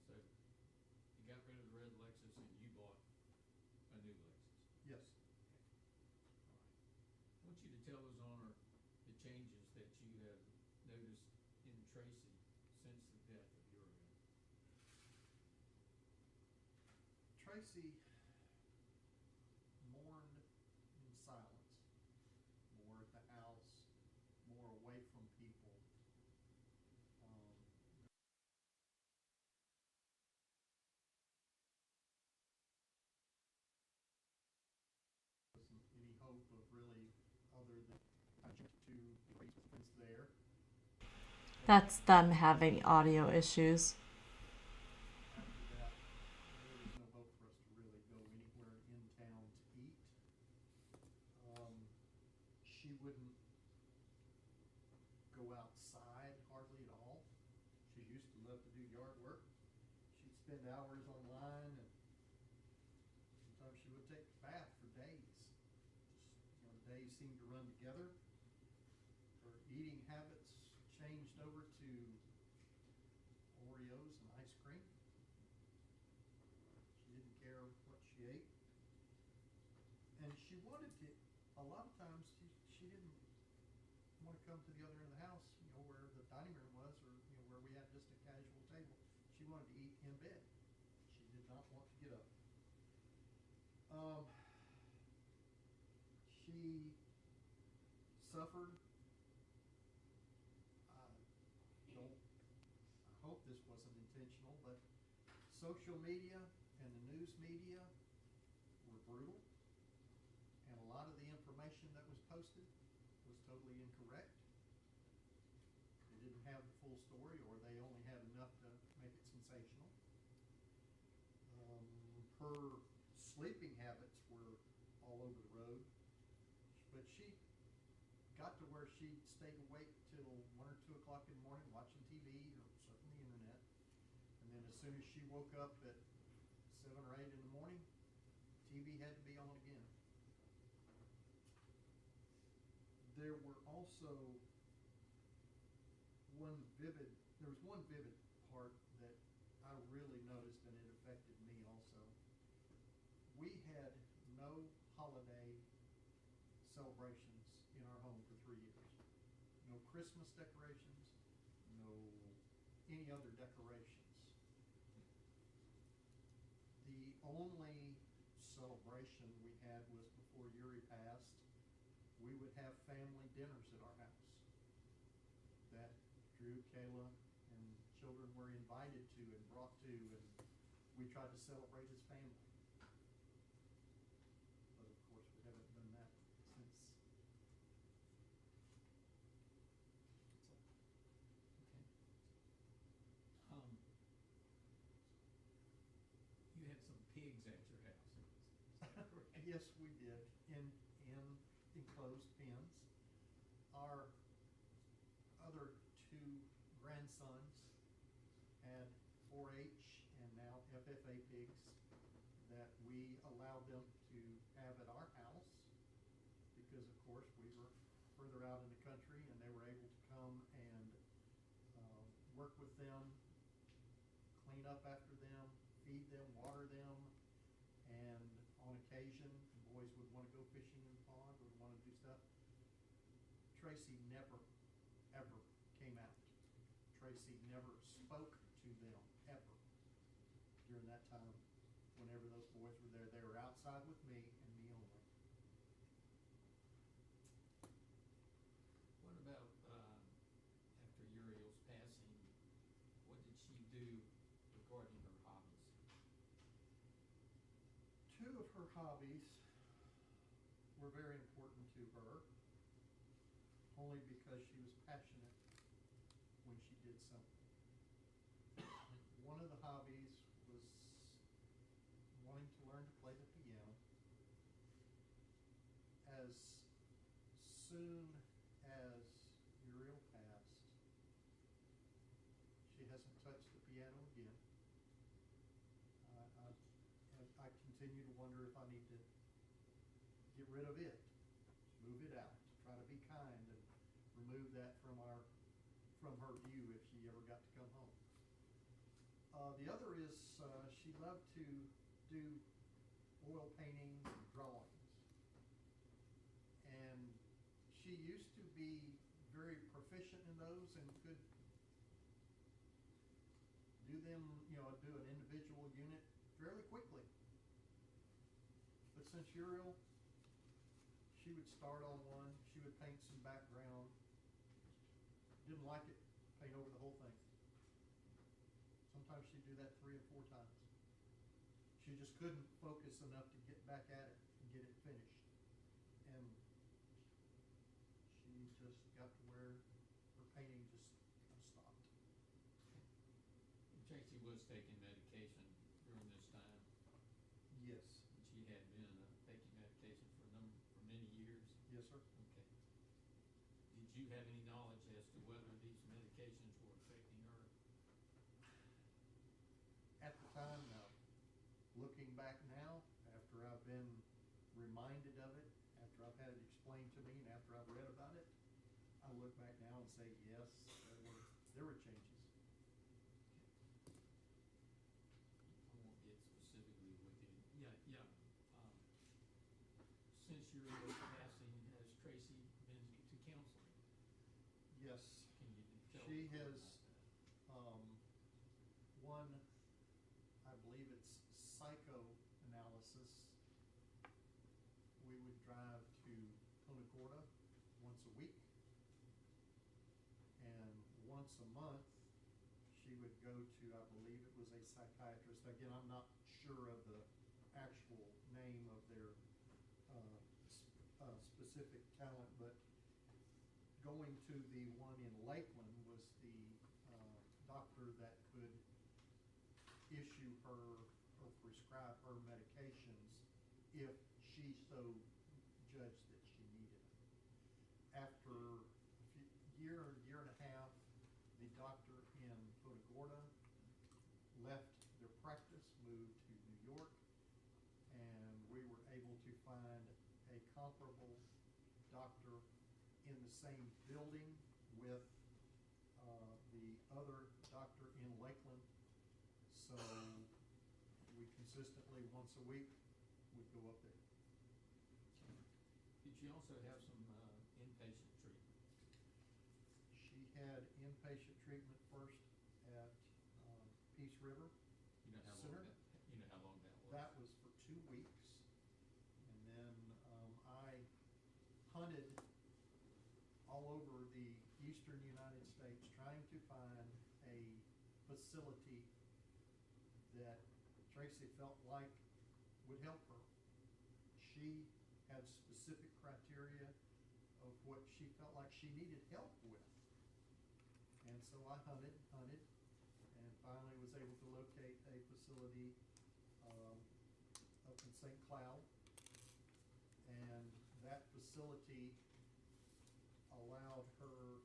So you got rid of the red Lexus and you bought a new Lexus. Yes. All right. I want you to tell us, Honor, the changes that you have noticed in Tracey since the death of your aunt. Tracey mourned in silence, more at the house, more away from people. Wasn't any hope of really other than to erase what's there. That's them having audio issues. After that, there was no hope for us to really go anywhere in town to eat. She wouldn't go outside hardly at all. She used to love to do yard work. She'd spend hours online, and sometimes she would take a bath for days. Just, the days seemed to run together. Her eating habits changed over to Oreos and ice cream. She didn't care what she ate. And she wanted to, a lot of times, she didn't want to come to the other end of the house, where the dining room was, or, where we had just a casual table. She wanted to eat in bed. She did not want to get up. She suffered. I hope this wasn't intentional, but social media and the news media were brutal, and a lot of the information that was posted was totally incorrect. They didn't have the full story, or they only had enough to make it sensational. Her sleeping habits were all over the road, but she got to where she stayed awake till 1 or 2 o'clock in the morning watching TV or surfing the internet, and then as soon as she woke up at 7 or 8 in the morning, TV had to be on again. There were also there was one vivid part that I really noticed, and it affected me also. We had no holiday celebrations in our home for 3 years. No Christmas decorations, no any other decorations. The only celebration we had was before Yuri passed. We would have family dinners at our house that Drew, Kayla, and children were invited to and brought to, and we tried to celebrate as family. But of course, we haven't done that since. Okay. You had some pigs at your house. Yes, we did, in enclosed pens. Our other 2 grandsons had 4-H and now FFA pigs that we allowed them to have at our house, because of course we were further out in the country, and they were able to come and work with them, clean up after them, feed them, water them, and on occasion the boys would want to go fishing in the pond or want to do stuff. Tracey never ever came out. Tracey never spoke to to them, ever. During that time, whenever those boys were there, they were outside with me and me only. What about, after Uriel's passing, what did she do regarding her hobbies? Two of her hobbies were very important to her, only because she was passionate when she did something. One of the hobbies was wanting to learn to play the piano. As soon as Uriel passed, she hasn't touched the piano again. I continue to wonder if I need to get rid of it, move it out, try to be kind and remove that from her view if she ever got to come home. The other is she loved to do oil paintings and drawings. And she used to be very proficient in those and could do them, do an individual unit fairly quickly. But since Uriel, she would start on one, she would paint some background, didn't like it, paint over the whole thing. Sometimes she'd do that 3 or 4 times. She just couldn't focus enough to get back at it and get it finished. And she just got to where her painting just kind of stopped. Tracey was taking medication during this time. Yes. She had been taking medication for many years. Yes, sir. Okay. Did you have any knowledge as to whether these medications were affecting her? At the time, no. Looking back now, after I've been reminded of it, after I've had it explained to me, and after I've read about it, I look back now and say, yes, there were changes. I won't get specifically with you. Yeah. Since your passing, has Tracey been to counseling? Yes. Can you tell She me more has, about that? one, I believe it's psychoanalysis. We would drive to Punta Gorda once a week. And once a month, she would go to, I believe it was a psychiatrist. Again, I'm not sure of the actual name of their specific talent, but going to the one in Lakeland was the doctor that could issue her or prescribe her medications if she so judged that she needed them. After a year and a half, the doctor in Punta Gorda left their practice, moved to New York, and we were able to find a comparable doctor in the same building with the other doctor in Lakeland. So we consistently, once a week, would go up there. Did you also have some inpatient treatment? She had inpatient treatment first at Peace River You know how long Center. that was? That was for 2 weeks. And then I hunted all over the eastern United States trying to find a facility that Tracey felt like would help her. She had specific criteria of what she felt like she needed help with. And so I hunted, and finally was able to locate a facility up in St. Cloud. And that facility allowed her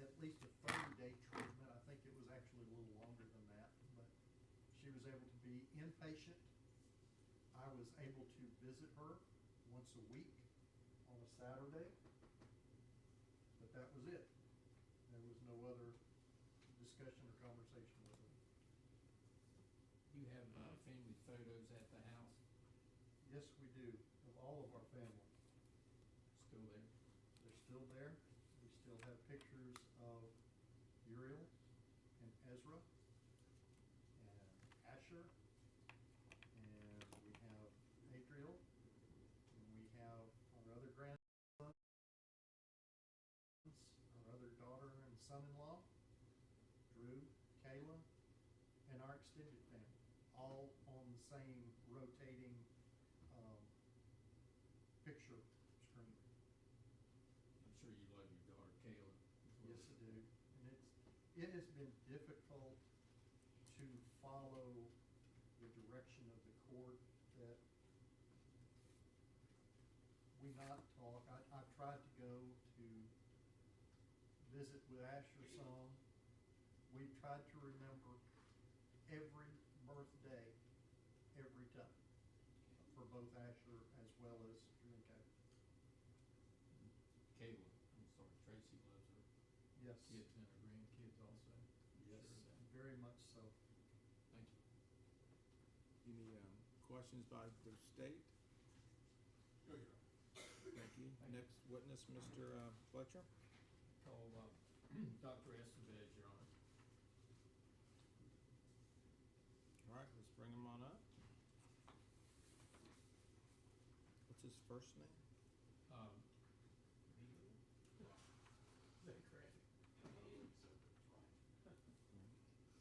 at least a 30-day treatment. I think it was actually a little longer than that, but she was able to be inpatient. I was able to visit her once a week on a Saturday, but that was it. There was no other discussion or conversation with her. You have family photos at the house Yes, we do, of all of our family. still there? They're still there. We still have pictures of Uriel and Ezra and Asher, and we have Adriel, and we have our other grandsons, our other daughter and son-in-law, Drew, Kayla, and our extended family, all on the same rotating picture screen. I'm sure you love your daughter Kayla as well. Yes, I do. And it has been difficult to follow the direction of the court that we not talk. I've tried to go to visit with Asher some. We've tried to remember every birthday every time for both Asher as well as Drew and Kayla. Kayla, I'm sorry, Tracey loves her Yes. kids and her grandkids also. You're Yes, sure of that? very much so. Thank you. Any questions by the state? No, Your Honor. Thank you. Next witness, Mr. Fletcher. Call Dr. Estevez, Your Honor. All right, let's bring him on up. What's his first name? Is that correct? Please raise your right hand.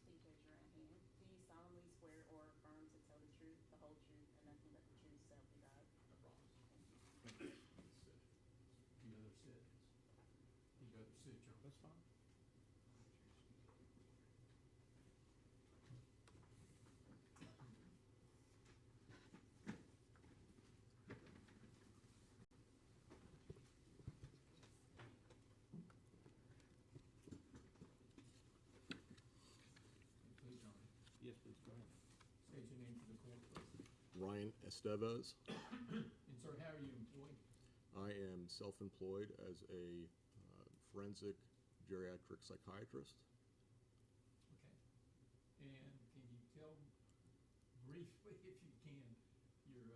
Do you solemnly swear or affirm to tell the truth, the whole truth, and nothing but the truth, so help you God? I promise. Thank you. You other sit. You other sit, Your Honor. That's fine. Please, Your Honor. Yes, please, go ahead. State your name for the court, please. Ryan Estevez. And sir, how are you employed? I am self-employed as a forensic geriatric psychiatrist. Okay. And can you tell briefly, if you can, your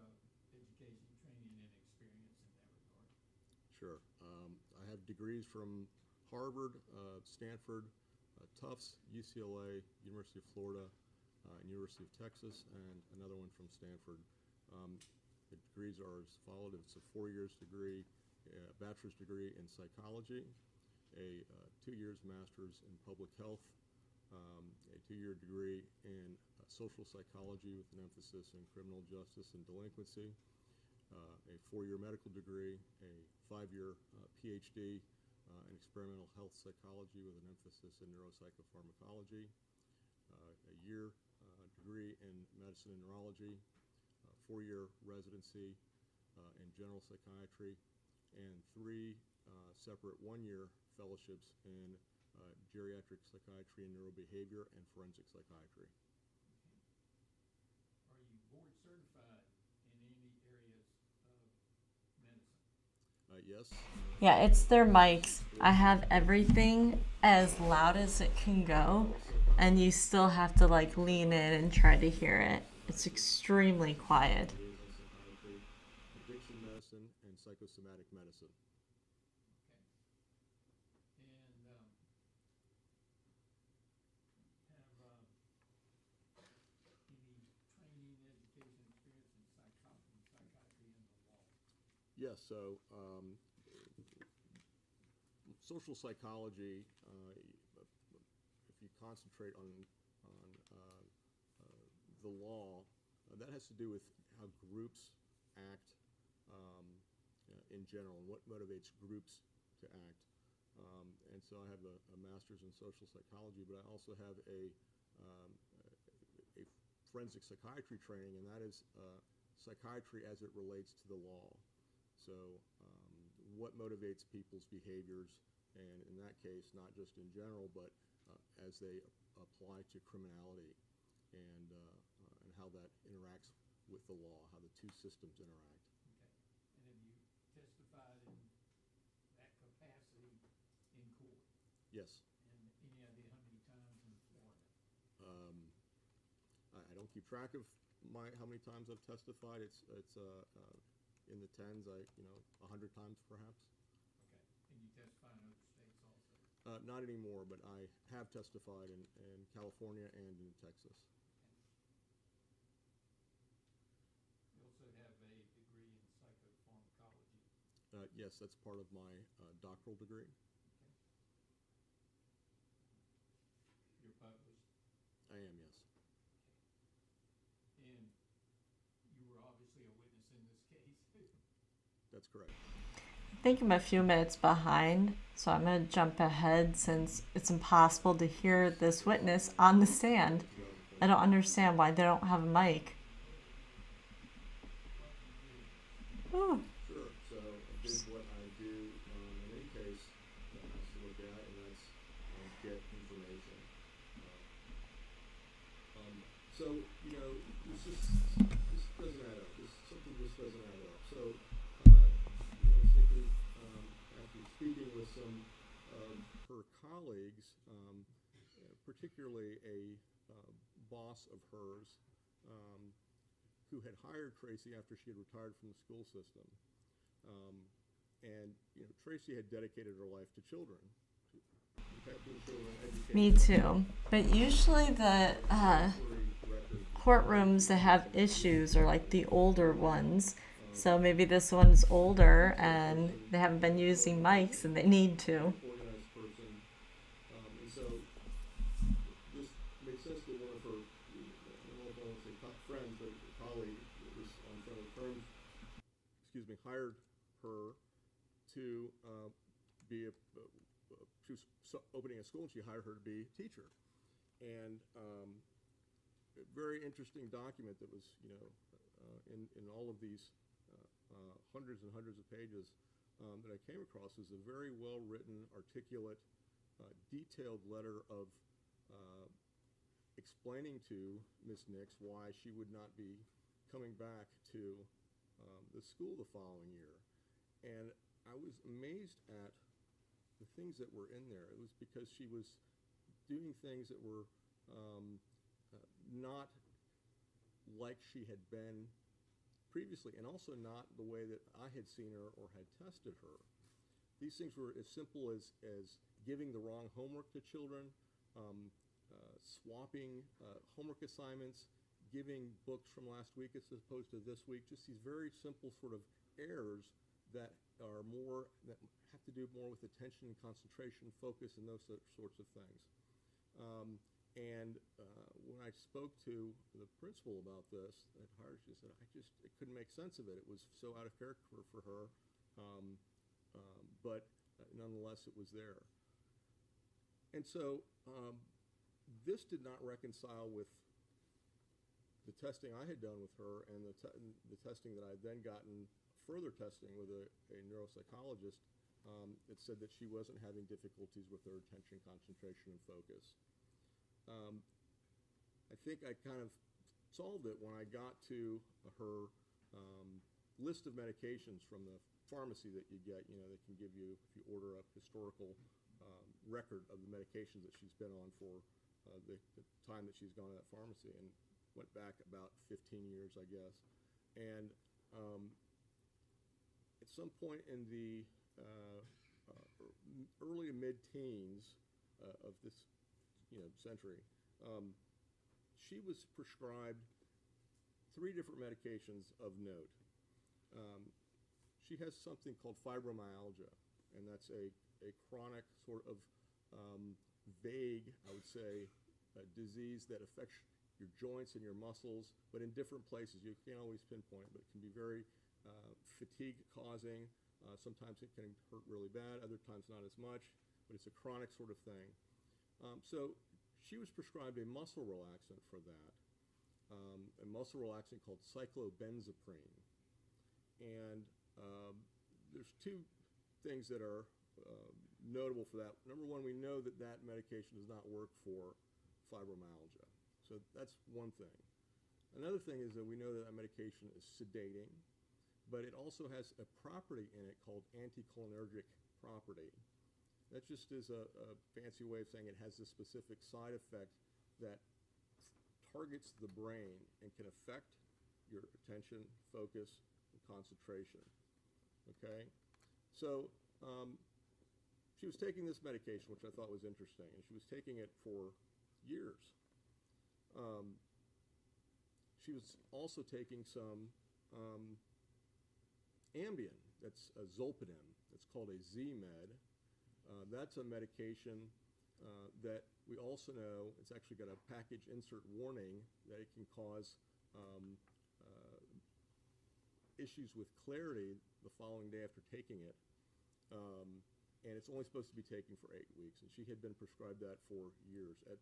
education, training, and experience in that regard? Sure. I have degrees from Harvard, Stanford, Tufts, UCLA, University of Florida, and University of Texas, and another one from Stanford. The degrees are as followed. It's a 4 years degree, bachelor's degree in psychology, a 2 years master's in public health, a 2-year degree in social psychology with an emphasis in criminal justice and delinquency, a 4-year medical degree, a 5-year PhD in experimental health psychology with an emphasis in neuropsychopharmacology, a year degree in medicine and neurology, 4-year residency in general psychiatry, and 3 separate 1-year fellowships in geriatric psychiatry and neurobehavior and forensic psychiatry. Okay. Are you board certified in any areas of medicine? Yes. Yeah, it's their mics. I have everything as loud as it can go, and you still have to like lean in and try to hear it. It's extremely quiet. Psychiatry, addiction medicine, and psychosomatic medicine. Okay. And have any training, education, experience in psychiatry and the law? Yes, so social psychology, if you concentrate on the law, that has to do with how groups act in general and what motivates groups to act. And so I have a master's in social psychology, but I also have a forensic psychiatry training, and that is psychiatry as it relates to the law. So what motivates people's behaviors, and in that case, not just in general, but as they apply to criminality, and how that interacts with the law, how the two systems interact. Okay. And have you testified in that capacity in court? Yes. And any idea how many times in Florida? I don't keep track of how many times I've testified. It's in the tens, 100 times perhaps. Okay. And you testify in other states also? Not anymore, but I have testified in California and in Texas. You also have a degree in psychopharmacology. Yes, that's part of my doctoral degree. Okay. You're published. I am, yes. Okay. And you were obviously a witness in this case. That's correct. I think I'm a few minutes behind, so I'm going to jump ahead since it's impossible to hear this witness on the stand. I don't understand why they don't have a mic. Ooh. Sure. So I did what I do in any case that has to look at, and that's get information. So, you know, this doesn't add up. Something just doesn't add up. So, you know, I was thinking, after speaking with some of her colleagues, particularly a boss of hers, who had hired Tracey after she had retired from the school system. And, you know, Tracey had dedicated her life to children. Me too. But usually the courtrooms that have issues are like the older ones. So maybe this one's older and they haven't been using mics and they need to. Organized person. And so this makes sense that one of her, I don't know if I want to say friends, but a colleague that was on friendly terms, hired her to be she was opening a school, and she hired her to be a teacher. And a very interesting document that was, you know, in all of these hundreds and hundreds of pages that I came across is a very well-written, articulate, detailed letter of explaining to Ms. Nix why she would not be coming back to the school the following year. And I was amazed at the things that were in there. It was because she was doing things that were not like she had been previously, and also not the way that I had seen her or had tested her. These things were as simple as giving the wrong homework to children, swapping homework assignments, giving books from last week as opposed to this week, just these very simple sort of errors that are more, that have to do more with attention and concentration, focus, and those sorts of things. When I spoke to the principal about this at Harvard, she said, I couldn't make sense of it. It was so out of character for her, but nonetheless, it was there. And so this did not reconcile with the testing I had done with her and the testing that I had then gotten, further testing with a neuropsychologist that said that she wasn't having difficulties with her attention, concentration, and focus. I think I kind of solved it when I got to her list of medications from the pharmacy that you get, you know, that can give you, if you order a historical record of the medications that she's been on for the time that she's gone to that pharmacy, and went back about 15 years, I guess. And at some point in the early to mid-teens of this, you know, century, she was prescribed 3 different medications of note. She has something called fibromyalgia, and that's a chronic sort of vague, I would say, disease that affects your joints and your muscles, but in different places. You can't always pinpoint, but it can be very fatigue-causing. Sometimes it can hurt really bad, other times not as much, but it's a chronic sort of thing. So she was prescribed a muscle relaxant for that, a muscle relaxant called cyclobenzaprine. And there's 2 things that are notable for that. Number one, we know that that medication does not work for fibromyalgia. So that's one thing. Another thing is that we know that that medication is sedating, but it also has a property in it called anticholinergic property. That just is a fancy way of saying it has a specific side effect that targets the brain and can affect your attention, focus, and concentration. Okay? So she was taking this medication, which I thought was interesting, and she was taking it for years. She was also taking some Ambien, that's a Zolpidem. It's called a Z-Med. That's a medication that we also know, it's actually got a package insert warning that it can cause issues with clarity the following day after taking it. And it's only supposed to be taken for 8 weeks. And she had been prescribed that for years. At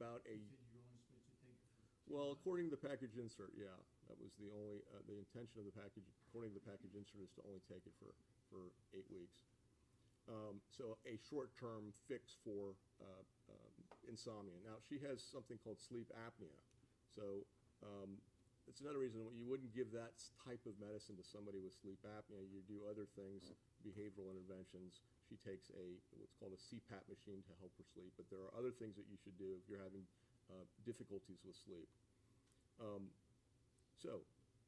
about a You said you're only supposed to take it for 2 well, months? according to the package insert, yeah, that was the only the intention of the package. According to the package insert, is to only take it for 8 weeks. So a short-term fix for insomnia. Now she has something called sleep apnea. So it's another reason why you wouldn't give that type of medicine to somebody with sleep apnea. You do other things, behavioral interventions. She takes what's called a CPAP machine to help her sleep. But there are other things that you should do if you're having difficulties with sleep. So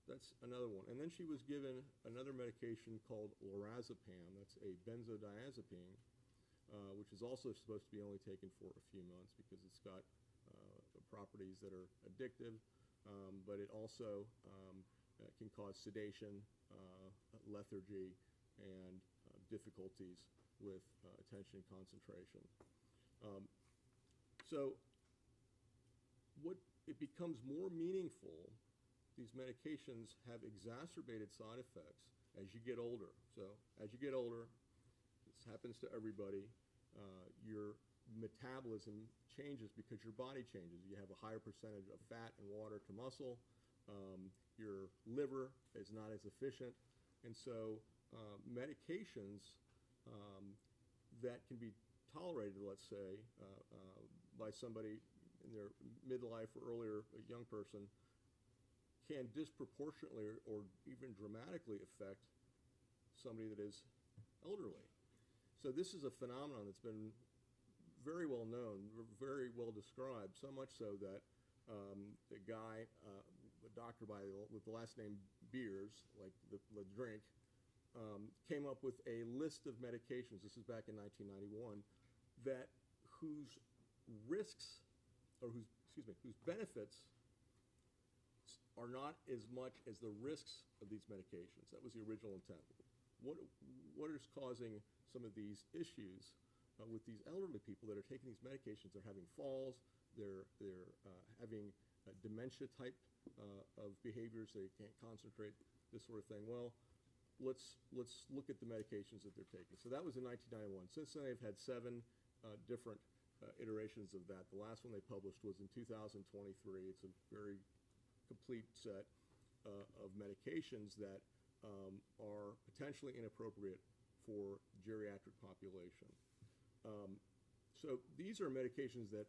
that's another one. And then she was given another medication called lorazepam. That's a benzodiazepine, which is also supposed to be only taken for a few months because it's got properties that are addictive, but it also can cause sedation, lethargy, and difficulties with attention and concentration. So it becomes more meaningful. These medications have exacerbated side effects as you get older. So as you get older, this happens to everybody, your metabolism changes because your body changes. You have a higher percentage of fat and water to muscle. Your liver is not as efficient. And so medications that can be tolerated, let's say, by somebody in their midlife or earlier, a young person, can disproportionately or even dramatically affect somebody that is elderly. So this is a phenomenon that's been very well known, very well described, so much so that the guy, a doctor with the last name Beers, like the drink, came up with a list of medications, this is back in 1991, whose risks, or whose benefits are not as much as the risks of these medications. That was the original intent. What is causing some of these issues with these elderly people that are taking these medications? They're having falls, they're having dementia type of behaviors, they can't concentrate, this sort of thing. Well, let's look at the medications that they're taking. So that was in 1991. Since then, they've had 7 different iterations of that. The last one they published was in 2023. It's a very complete set of medications that are potentially inappropriate for geriatric population. So these are medications that,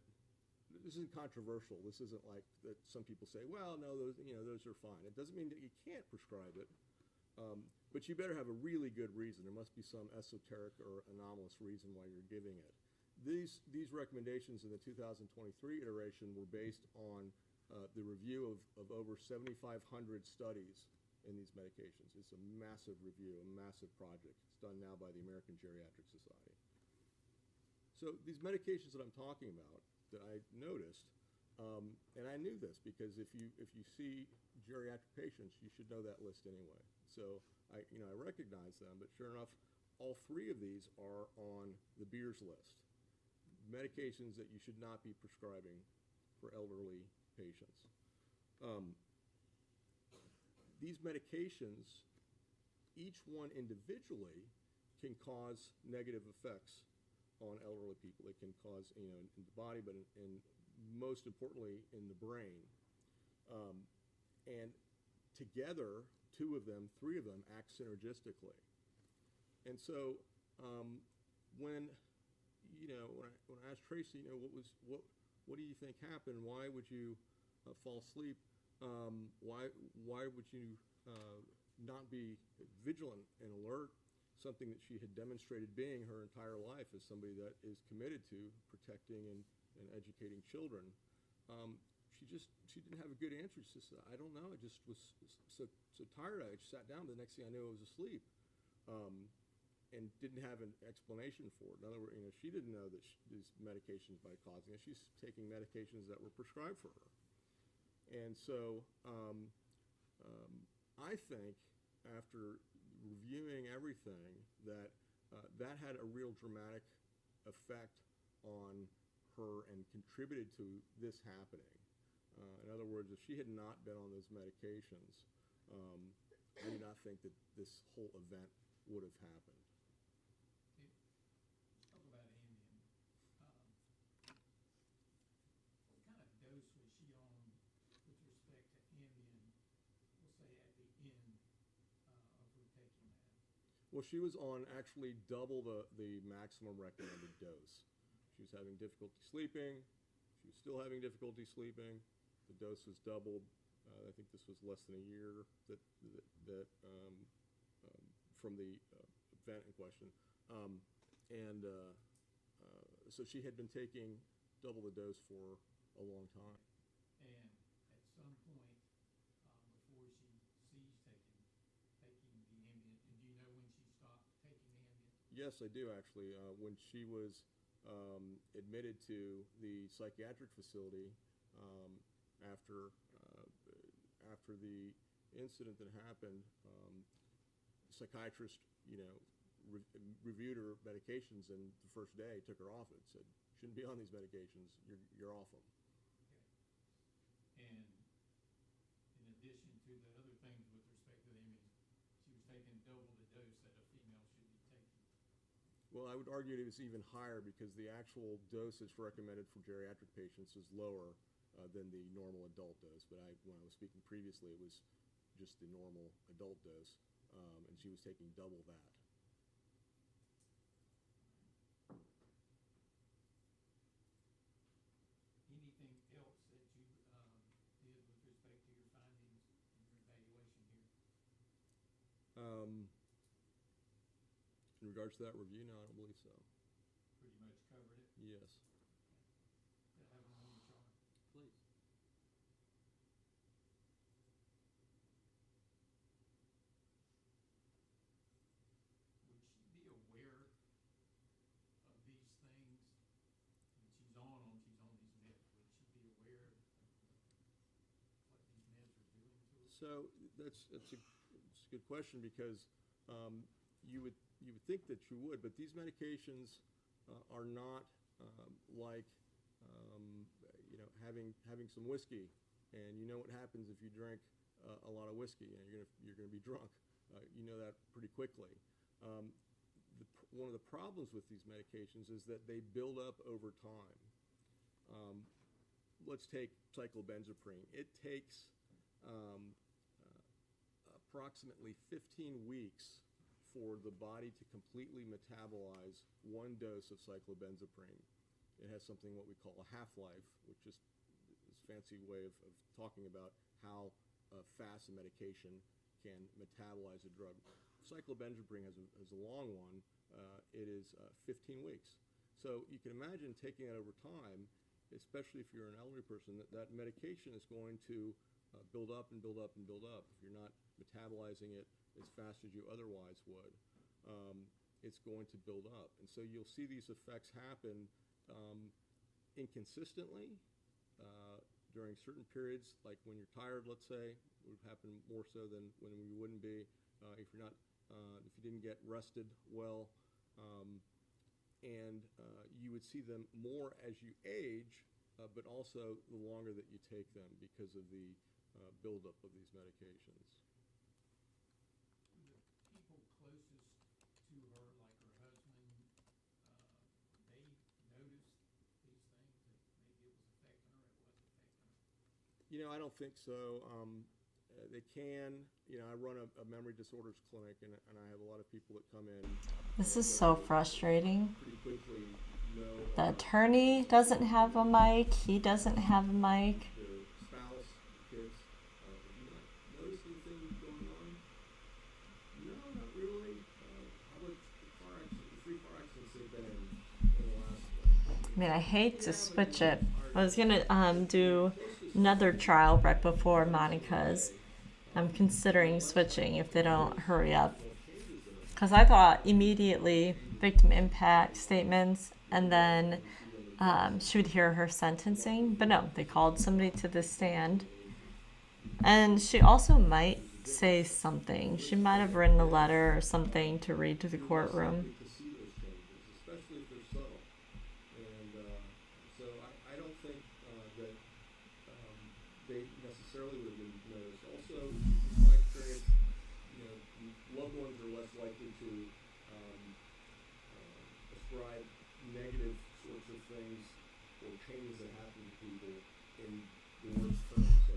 this isn't controversial. This isn't like that some people say, well, no, those are fine. It doesn't mean that you can't prescribe it, but you better have a really good reason. There must be some esoteric or anomalous reason why you're giving it. These recommendations in the 2023 iteration were based on the review of over 7,500 studies in these medications. It's a massive review, a massive project. It's done now by the American Geriatric Society. So these medications that I'm talking about that I noticed, and I knew this because if you see geriatric patients, you should know that list anyway. So I recognize them, but sure enough, all 3 of these are on the Beers list. Medications that you should not be prescribing for elderly patients. These medications, each one individually, can cause negative effects on elderly people. It can cause, in the body, but in most importantly in the brain. And together, 2 of them, 3 of them act synergistically. And so when I asked Tracey, what do you think happened? Why would you fall asleep? Why would you not be vigilant and alert? Something that she had demonstrated being her entire life as somebody that is committed to protecting and educating children. She didn't have a good answer. She said, I don't know. I just was so tired. I just sat down. The next thing I knew, I was asleep. and didn't have an explanation for it. In other words, she didn't know that these medications might cause it. She's taking medications that were prescribed for her. And so I think after reviewing everything that that had a real dramatic effect on her and contributed to this happening. In other words, if she had not been on those medications, I do not think that this whole event would have happened. Talk about Ambien. What kind of dose was she on with respect to Ambien, we'll say at the end of her taking that? Well, she was on actually double the maximum recommended dose. She was having difficulty sleeping. She was still having difficulty sleeping. The dose was doubled. I think this was less than a year that from the event in question. So she had been taking double the dose for a long time. And at some point before she ceased taking the Ambien, and do you know when she stopped taking the Ambien? Yes, I do actually. When she was admitted to the psychiatric facility after the incident that happened, the psychiatrist, reviewed her medications, and the first day took her off it. Said, "Shouldn't be on these medications. You're off them." Okay. And in addition to the other things with respect to the Ambien, she was taking double the dose that a female should be taking. Well, I would argue it was even higher because the actual dose that's recommended for geriatric patients is lower than the normal adult dose. But when I was speaking previously, it was just the normal adult dose, and she was taking double that. Anything else that you did with respect to your findings and your evaluation here? In regards to that review, no, I don't believe so. Pretty much covered it? Yes. Could I have a moment, Charlie? Please. Would she be aware of these things? When she's on these meds, would she be aware of what these meds are doing to her? So that's a good question because you would think that you would, but these medications are not like having some whiskey, and you know what happens if you drink a lot of whiskey. You're gonna be drunk. You know that pretty quickly. One of the problems with these medications is that they build up over time. Let's take cyclobenzaprine. It takes approximately 15 weeks for the body to completely metabolize one dose of cyclobenzaprine. It has something what we call a half-life, which is this fancy way of talking about how fast a medication can metabolize a drug. Cyclobenzaprine has a long one. It is 15 weeks. So you can imagine taking that over time, especially if you're an elderly person, that medication is going to build up and build up and build up. If you're not metabolizing it as fast as you otherwise would, it's going to build up. And so you'll see these effects happen inconsistently during certain periods, like when you're tired, let's say. It would happen more so than when you wouldn't be. If you didn't get rested well, and you would see them more as you age, but also the longer that you take them because of the buildup of these medications. The people closest to her, like her husband, they noticed these things, that maybe it was affecting her, it was affecting her? I don't think so. They can. I run a memory disorders clinic, and I have a lot of people that come in. This is so frustrating. Pretty quickly know The attorney doesn't have a mic. He doesn't have a mic. their spouse, kids. Notice anything going on? No, not really. How about the 3 car accidents they've been in the last? I mean, I hate to switch it. I was gonna do another trial right before Monica's. I'm considering switching if they don't hurry up. because I thought immediately victim impact statements, and then she would hear her sentencing. But no, they called somebody to the stand. And she also might say something. She might have written a letter or something to read to the courtroom. To see those changes, especially if they're subtle. And so I don't think that they necessarily would have been noticed. Also, in my experience, you know, loved ones are less likely to ascribe negative sorts of things or changes that happen to people in the worst terms. So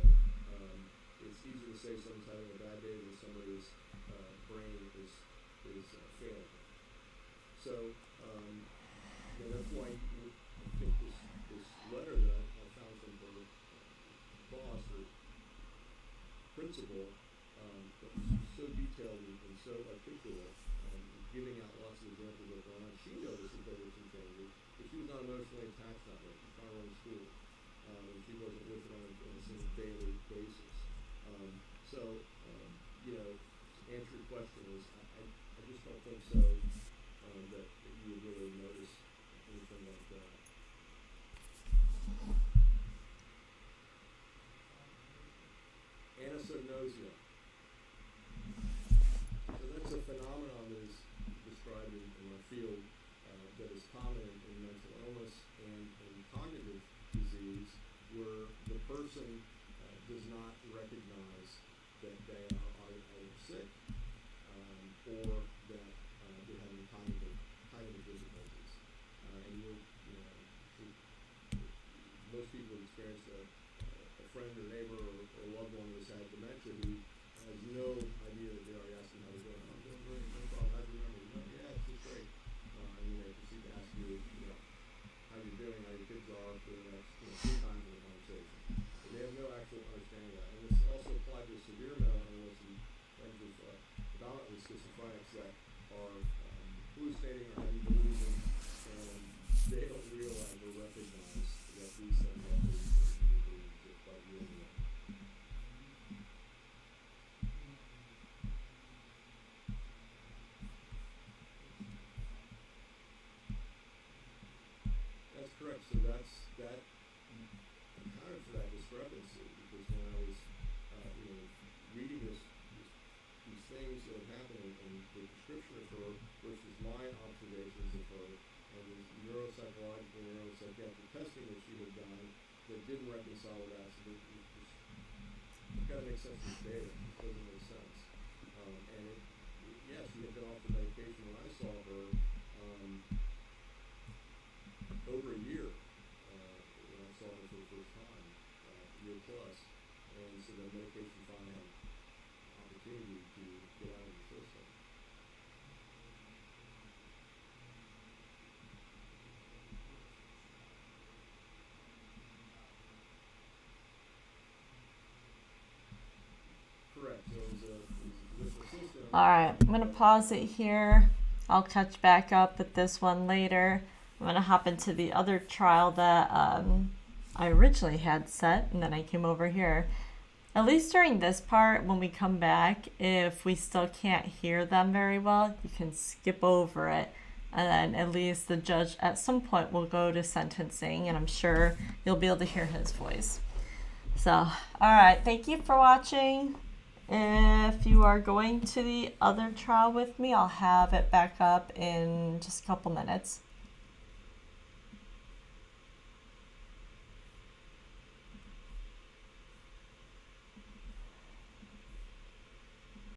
it's easier to say someone's having a bad day than somebody's brain is failing. So that's why I think this letter that I found from her boss or principal that was so detailed and so articulate, giving out lots of examples of going on. She noticed that there were some changes, but she was not emotionally attached that way. She's trying to run school, and she wasn't with it on a sort of daily basis. You know, to answer your question is, I just don't think so that you would really notice anything like that. Anosognosia. So that's a phenomenon that is described in our field that is common in mental illness and in cognitive disease, where the person does not recognize that they are either sick or that they're having cognitive difficulties. And most people have experienced a friend or neighbor or loved one who's had dementia who has no idea that they already asked them how they're doing. I'm doing great, no problem. How's your memory? No, yeah, it's just great. And then they proceed to ask you, how you're doing, how your kids are for the next 3 times in the conversation. But they have no actual understanding of that. And this also applied to severe mental illness and friends with predominantly schizophrenics that are hallucinating or having delusions, and they don't realize or recognize that these things are delusions just by doing them. That's correct. So that accounted for that discrepancy, because when I was reading these things that happened and the description of her versus my observations of her and the neuropsychological and neuropsychiatric testing that she had done that didn't reconcile with that, so it's got to make sense of the data. It doesn't make sense. She had been off the medication when I saw her over a year when I saw her for the first time, a year plus, and so the medication finally had opportunity to get out of the system. Correct. So it was with the system. All right, I'm going to pause it here. I'll catch back up with this one later. I'm going to hop into the other trial that I originally had set, and then I came over here. At least during this part, when we come back, if we still can't hear them very well, you can skip over it. And then at least the judge at some point will go to sentencing, and I'm sure you'll be able to hear his voice. So, all right, thank you for watching. If you are going to the other trial with me, I'll have it back up in just a couple minutes.